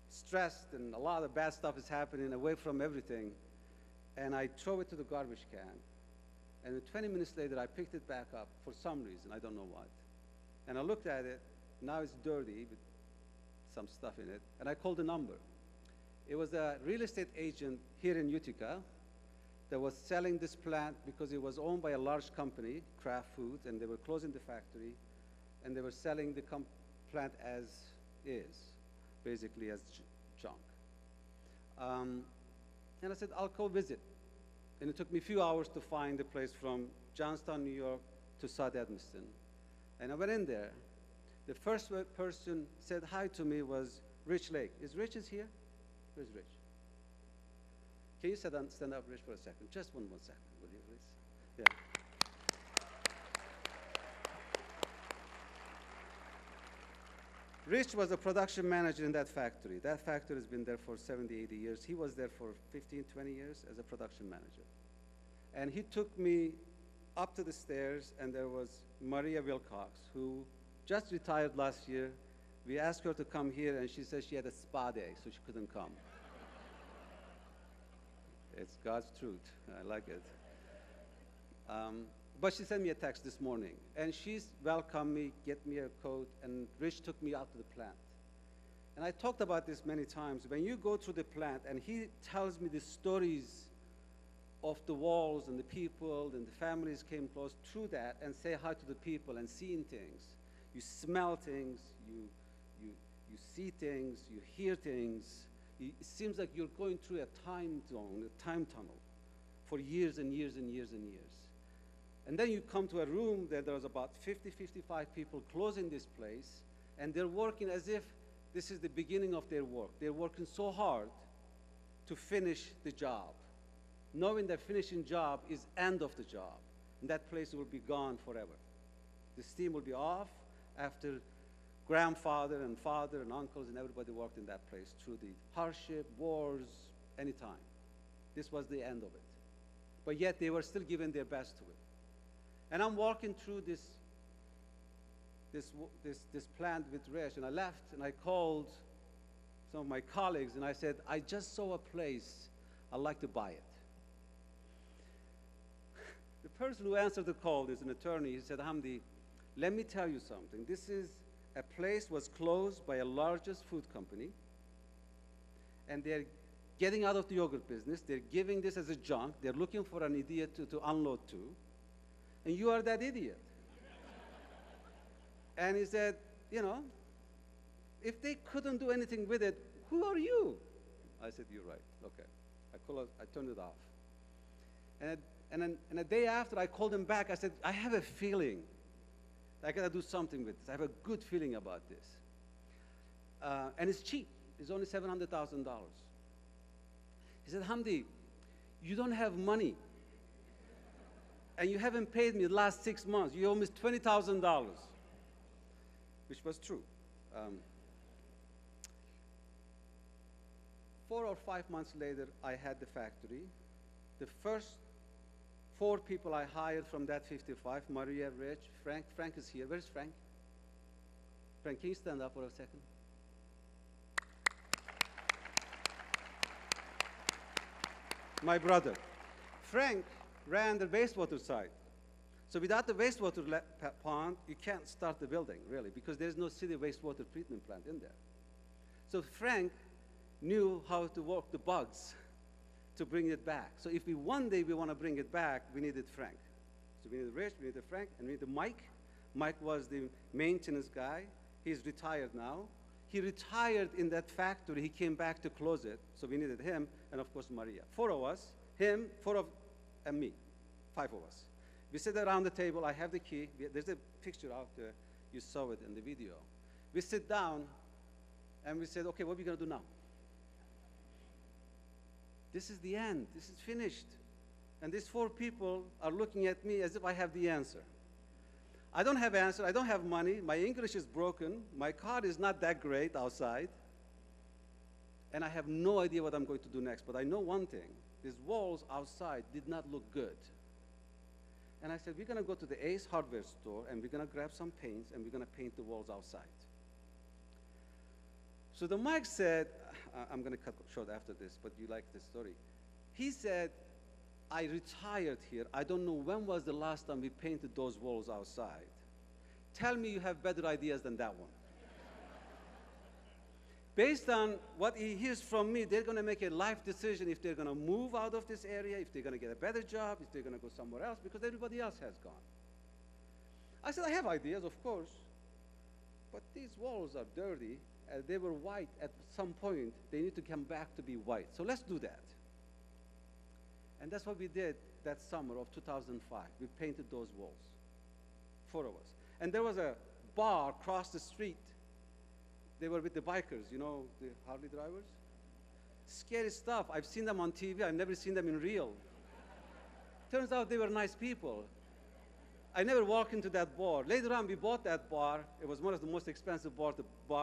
stressed, and a lot of bad stuff is happening away from everything. And I throw it to the garbage can. And 20 minutes later, I picked it back up for some reason, I don't know what. And I looked at it, now it's dirty with some stuff in it, and I called the number. It was a real estate agent here in Utica that was selling this plant because it was owned by a large company, Kraft Foods, and they were closing the factory, and they were selling the plant as is, basically as junk. And I said, I'll go visit. And it took me a few hours to find the place from Johnstown, New York to South Edmiston. And I went in there. The first person said hi to me was Rich Lake. Is Rich here? Where's Rich? Can you stand up, Rich, for a second? Just one more second, will you, please? Yeah. Rich was a production manager in that factory. That factory has been there for 70, 80 years. He was there for 15, 20 years as a production manager. And he took me up to the stairs, and there was Maria Wilcox, who just retired last year. We asked her to come here, and she said she had a spa day, so she couldn't come. It's God's truth. I like it. But she sent me a text this morning, and she's welcomed me, get me a coat, and Rich took me out to the plant. And I talked about this many times. When you go through the plant, and he tells me the stories of the walls and the people and the families came close through that and say hi to the people and seeing things. You smell things, you see things, you hear things. It seems like you're going through a time zone, a time tunnel for years and years and years and years. And then you come to a room that there's about 50, 55 people closing this place, and they're working as if this is the beginning of their work. They're working so hard to finish the job, knowing that finishing job is end of the job, and that place will be gone forever. The steam will be off after grandfather and father and uncles and everybody worked in that place through the hardship, wars, any time. This was the end of it. But yet they were still giving their best to it. And I'm walking through this plant with Rich, and I left and I called some of my colleagues and I said, I just saw a place, I'd like to buy it. The person who answered the call is an attorney. He said, Hamdi, let me tell you something. This is a place was closed by a largest food company, and they're getting out of the yogurt business. They're giving this as a junk. They're looking for an idiot to unload to, and you are that idiot. And he said, if they couldn't do anything with it, who are you? I said, you're right. Okay. I turned it off. And a day after, I called him back. I said, I have a feeling I got to do something with this. I have a good feeling about this. and it's cheap. It's only $700,000. He said, Hamdi, you don't have money, and you haven't paid me the last 6 months. You owe me $20,000, which was true. 4 or 5 months later, I had the factory. The first 4 people I hired from that 55, Maria, Rich, Frank. Frank is here. Where's Frank? Frank, can you stand up for a second? My brother. Frank ran the wastewater site. So without the wastewater pond, you can't start the building, really, because there's no city wastewater treatment plant in there. So Frank knew how to work the bugs to bring it back. So if one day we want to bring it back, we needed Frank. So we needed Rich, we needed Frank, and we needed Mike. Mike was the maintenance guy. He's retired now. He retired in that factory. He came back to close it, so we needed him, and of course Maria. 4 of us, him, 4 of, and me, 5 of us. We sit around the table. I have the key. There's a picture out there. You saw it in the video. We sit down, and we said, okay, what are we going to do now? This is the end. This is finished. And these 4 people are looking at me as if I have the answer. I don't have answer. I don't have money. My English is broken. My car is not that great outside. And I have no idea what I'm going to do next. But I know one thing. These walls outside did not look good. And I said, we're going to go to the Ace hardware store, and we're going to grab some paints, and we're going to paint the walls outside. So the Mike said, I'm going to cut short after this, but you like this story. He said, I retired here. I don't know when was the last time we painted those walls outside. Tell me you have better ideas than that one. Based on what he hears from me, they're going to make a life decision if they're going to move out of this area, if they're going to get a better job, if they're going to go somewhere else, because everybody else has gone. I said, I have ideas, of course, but these walls are dirty. They were white at some point. They need to come back to be white. So let's do that. And that's what we did that summer of 2005. We painted those walls, 4 of us. And there was a bar across the street. They were with the bikers, you know, the Harley drivers. Scary stuff. I've seen them on TV. I've never seen them in real. Turns out they were nice people. I never walked into that bar. Later on, we bought that bar. It was one of the most expensive bar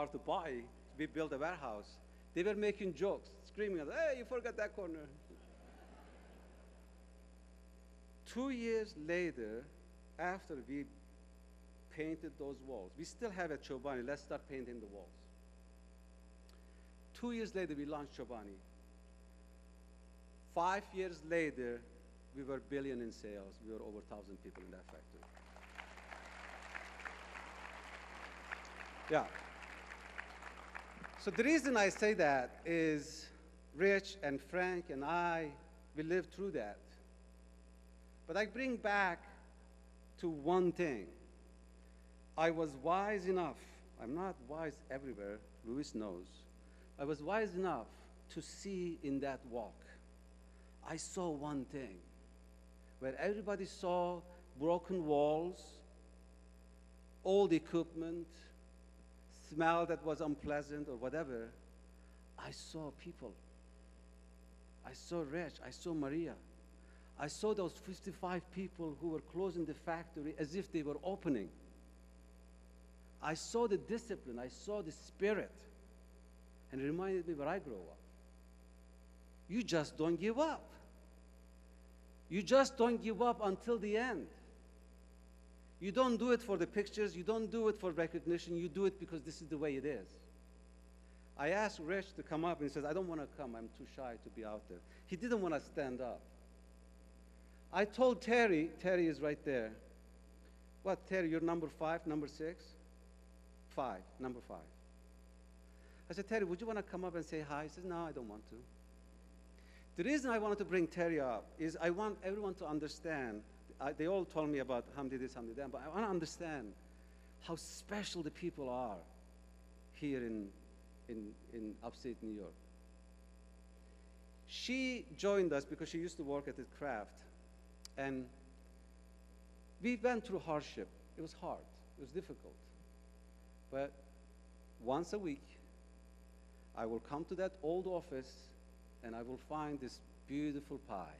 to buy. We built a warehouse. They were making jokes, screaming at us, hey, you forgot that corner. 2 years later, after we painted those walls, we still have at Chobani, let's start painting the walls. 2 years later, we launched Chobani. 5 years later, we were billion in sales. We were over 1,000 people in that factory. Yeah. So the reason I say that is Rich and Frank and I, we lived through that. But I bring back to one thing. I was wise enough. I'm not wise everywhere. Louis knows. I was wise enough to see in that walk. I saw one thing. Where everybody saw broken walls, old equipment, smell that was unpleasant or whatever, I saw people. I saw Rich, I saw Maria. I saw those 55 people who were closing the factory as if they were opening. I saw the discipline, I saw the spirit, and it reminded me where I grew up. You just don't give up. You just don't give up until the end. You don't do it for the pictures. You don't do it for recognition. You do it because this is the way it is. I asked Rich to come up, and he says, I don't want to come. I'm too shy to be out there. He didn't want to stand up. I told Terry is right there. What, Terry, you're number 5, number 6? 5, number 5. I said, Terry, would you want to come up and say hi? He says, no, I don't want to. The reason I wanted to bring Terry up is I want everyone to understand. They all told me about Hamdi this, Hamdi that, but I want to understand how special the people are here in upstate New York. She joined us because she used to work at the craft, and we went through hardship. It was hard. It was difficult. But once a week, I will come to that old office and I will find this beautiful pie.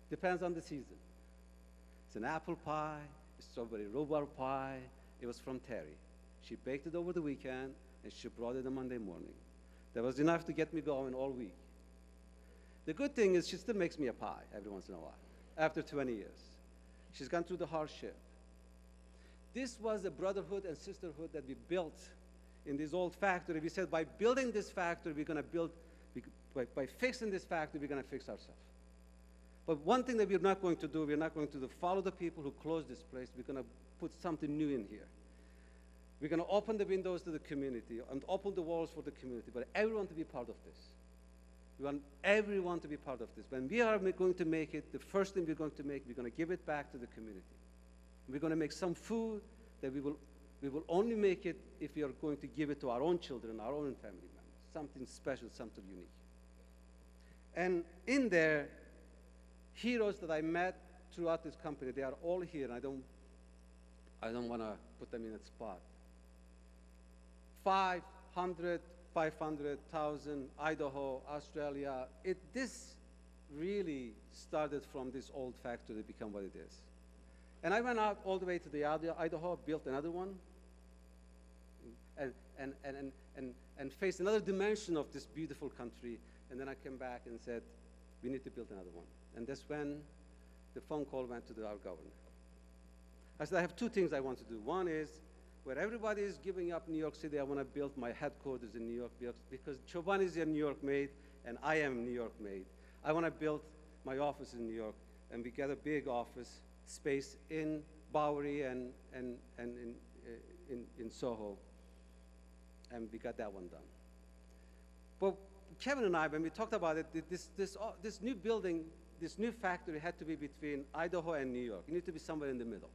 Depends on the season. It's an apple pie, a strawberry rhubarb pie. It was from Terry. She baked it over the weekend and she brought it on Monday morning. That was enough to get me going all week. The good thing is she still makes me a pie every once in a while, after 20 years. She's gone through the hardship. This was a brotherhood and sisterhood that we built in this old factory. We said, by building this factory, we're going to build, by fixing this factory, we're going to fix ourselves. But one thing that we're not going to do, we're not going to follow the people who closed this place. We're going to put something new in here. We're going to open the windows to the community and open the walls for the community, but everyone to be part of this. We want everyone to be part of this. When we are going to make it, the first thing we're going to make, we're going to give it back to the community. We're going to make some food that we will only make it if we are going to give it to our own children, our own family members, something special, something unique. And in there, heroes that I met throughout this company, they are all here, and I don't want to put them in a spot. 500, 500,000, Idaho, Australia. This really started from this old factory to become what it is. And I went out all the way to the Idaho, built another one, and faced another dimension of this beautiful country. And then I came back and said, we need to build another one. And that's when the phone call went to our governor. I said, I have two things I want to do. One is, where everybody is giving up New York City, I want to build my headquarters in New York because Chobani is a New York made, and I am New York made. I want to build my office in New York, and we get a big office space in Bowery and in Soho, and we got that one done. But Kevin and I, when we talked about it, this new building, this new factory had to be between Idaho and New York. It needed to be somewhere in the middle.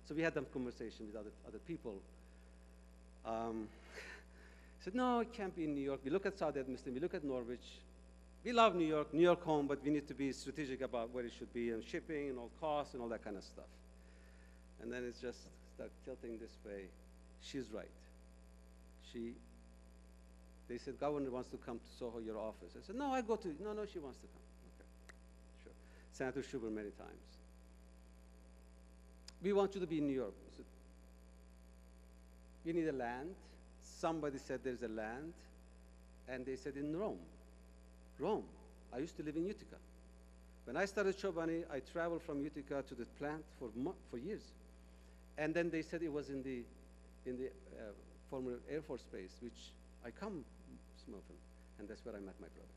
So we had that conversation with other people. Said, no, it can't be in New York. We look at South Edmiston, we look at Norwich. We love New York home, but we need to be strategic about where it should be and shipping and all costs and all that kind of stuff. And then it's just start tilting this way. She's right. They said, governor wants to come to Soho, your office. I said, no, no, she wants to come. Okay, sure. Senator Schumer many times. We want you to be in New York. I said, you need a land. Somebody said there's a land. And they said in Rome. Rome. I used to live in Utica. When I started Chobani, I traveled from Utica to the plant for years. And then they said it was in the former Air Force Base, which I come smoking. And that's where I met my brother.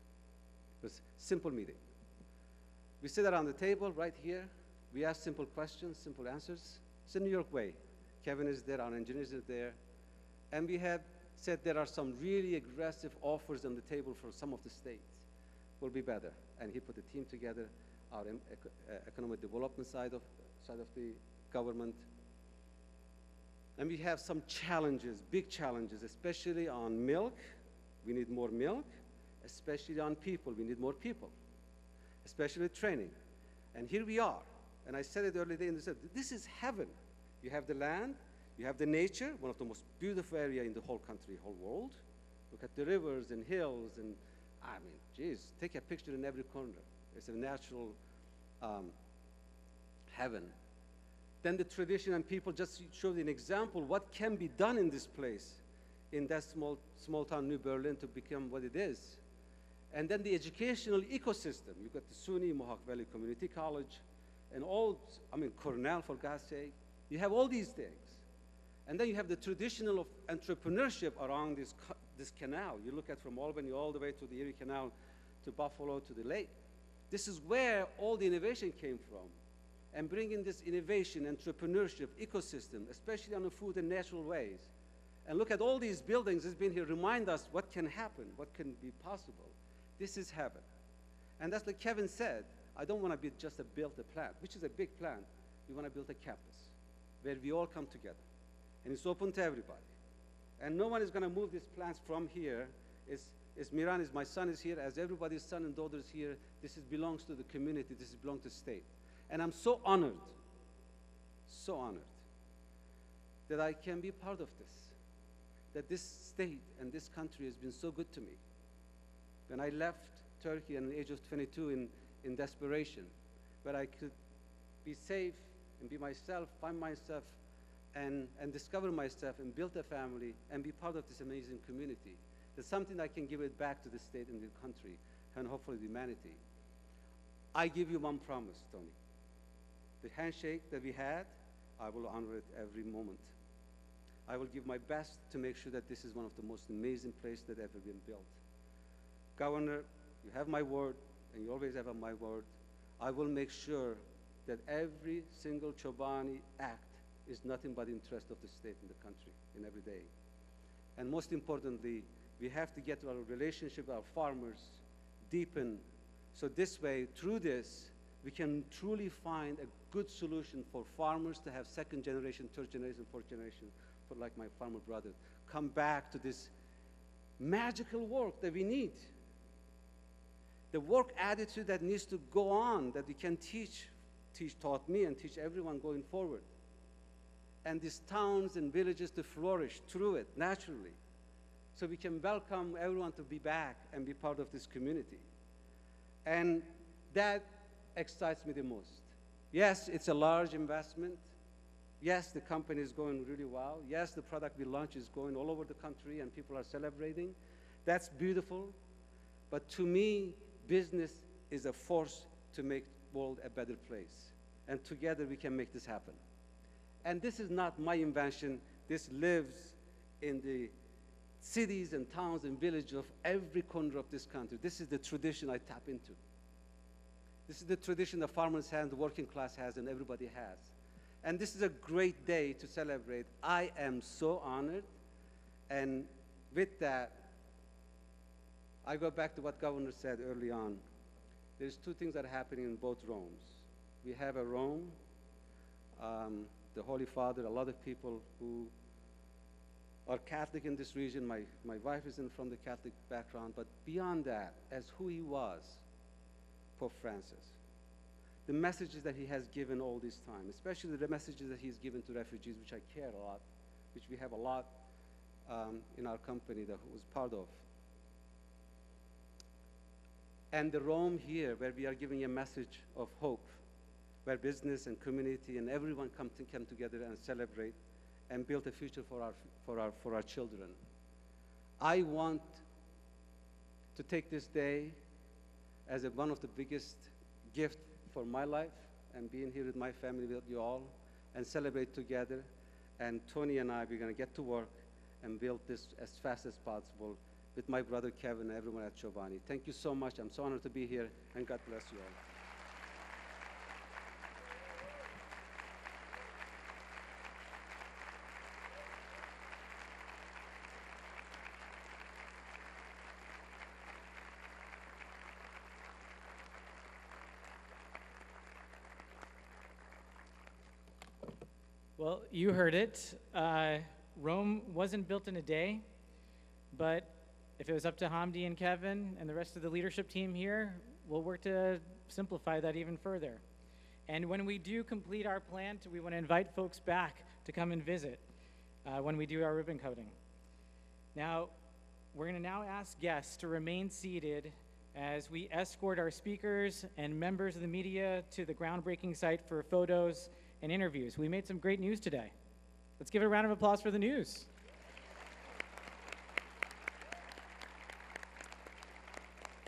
It was a simple meeting. We sit around the table right here. We ask simple questions, simple answers. It's a New York way. Kevin is there, our engineers are there. And we have said there are some really aggressive offers on the table for some of the states. Will be better. And he put a team together, our economic development side of the government. And we have some challenges, big challenges, especially on milk. We need more milk. Especially on people. We need more people. Especially training. And here we are. And I said it earlier today, and I said, this is heaven. You have the land, you have the nature, one of the most beautiful areas in the whole country, whole world. Look at the rivers and hills, and I mean, geez, take a picture in every corner. It's a natural heaven. Then the tradition and people just showed an example what can be done in this place, in that small town, New Berlin, to become what it is. And then the educational ecosystem. You've got the SUNY, Mohawk Valley Community College, and Cornell, for God's sake. You have all these things. And then you have the traditional of entrepreneurship around this canal. You look at from Albany all the way to the Erie Canal, to Buffalo, to the lake. This is where all the innovation came from. And bringing this innovation, entrepreneurship, ecosystem, especially on the food and natural ways. And look at all these buildings that's been here, remind us what can happen, what can be possible. This is heaven. And that's like Kevin said, I don't want to be just build a plant, which is a big plant. We want to build a campus where we all come together. And it's open to everybody. And no one is going to move these plants from here. Miran, my son is here, as everybody's son and daughter is here. This belongs to the community. This belongs to the state. And I'm so honored that I can be part of this. that this state and this country has been so good to me. When I left Turkey at the age of 22 in desperation, where I could be safe and be myself, find myself, and discover myself and build a family and be part of this amazing community. There's something I can give it back to the state and the country and hopefully humanity. I give you one promise, Tony. The handshake that we had, I will honor it every moment. I will give my best to make sure that this is one of the most amazing places that ever been built. Governor, you have my word, and you always have my word. I will make sure that every single Chobani act is nothing but the interest of the state and the country in every day. And most importantly, we have to get our relationship with our farmers deepen, so this way, through this, we can truly find a good solution for farmers to have second generation, third generation, fourth generation, for like my farmer brother, come back to this magical work that we need. The work attitude that needs to go on, that we can taught me and teach everyone going forward. And these towns and villages to flourish through it naturally. So we can welcome everyone to be back and be part of this community. And that excites me the most. Yes, it's a large investment. Yes, the company is going really well. Yes, the product we launched is going all over the country and people are celebrating. That's beautiful. But to me, business is a force to make the world a better place. And together we can make this happen. And this is not my invention. This lives in the cities and towns and villages of every corner of this country. This is the tradition I tap into. This is the tradition the farmers have, the working class has, and everybody has. And this is a great day to celebrate. I am so honored. And with that, I go back to what Governor said early on. There's two things that are happening in both Romes. We have a Rome, the Holy Father, a lot of people who are Catholic in this region. My wife is from the Catholic background, but beyond that, as who he was, Pope Francis, the messages that he has given all this time, especially the messages that he's given to refugees, which I care a lot, which we have a lot in our company that was part of. And the Rome here, where we are giving a message of hope, where business and community and everyone come together and celebrate and build a future for our children. I want to take this day as one of the biggest gifts for my life and being here with my family, with you all, and celebrate together. And Tony and I, we're going to get to work and build this as fast as possible with my brother Kevin and everyone at Chobani. Thank you so much. I'm so honored to be here, and God bless you all. Well, you heard it. Rome wasn't built in a day, but if it was up to Hamdi and Kevin and the rest of the leadership team here, we'll work to simplify that even further. And when we do complete our plant, we want to invite folks back to come and visit when we do our ribbon cutting. Now, we're going to now ask guests to remain seated as we escort our speakers and members of the media to the groundbreaking site for photos and interviews. We made some great news today. Let's give it a round of applause for the news.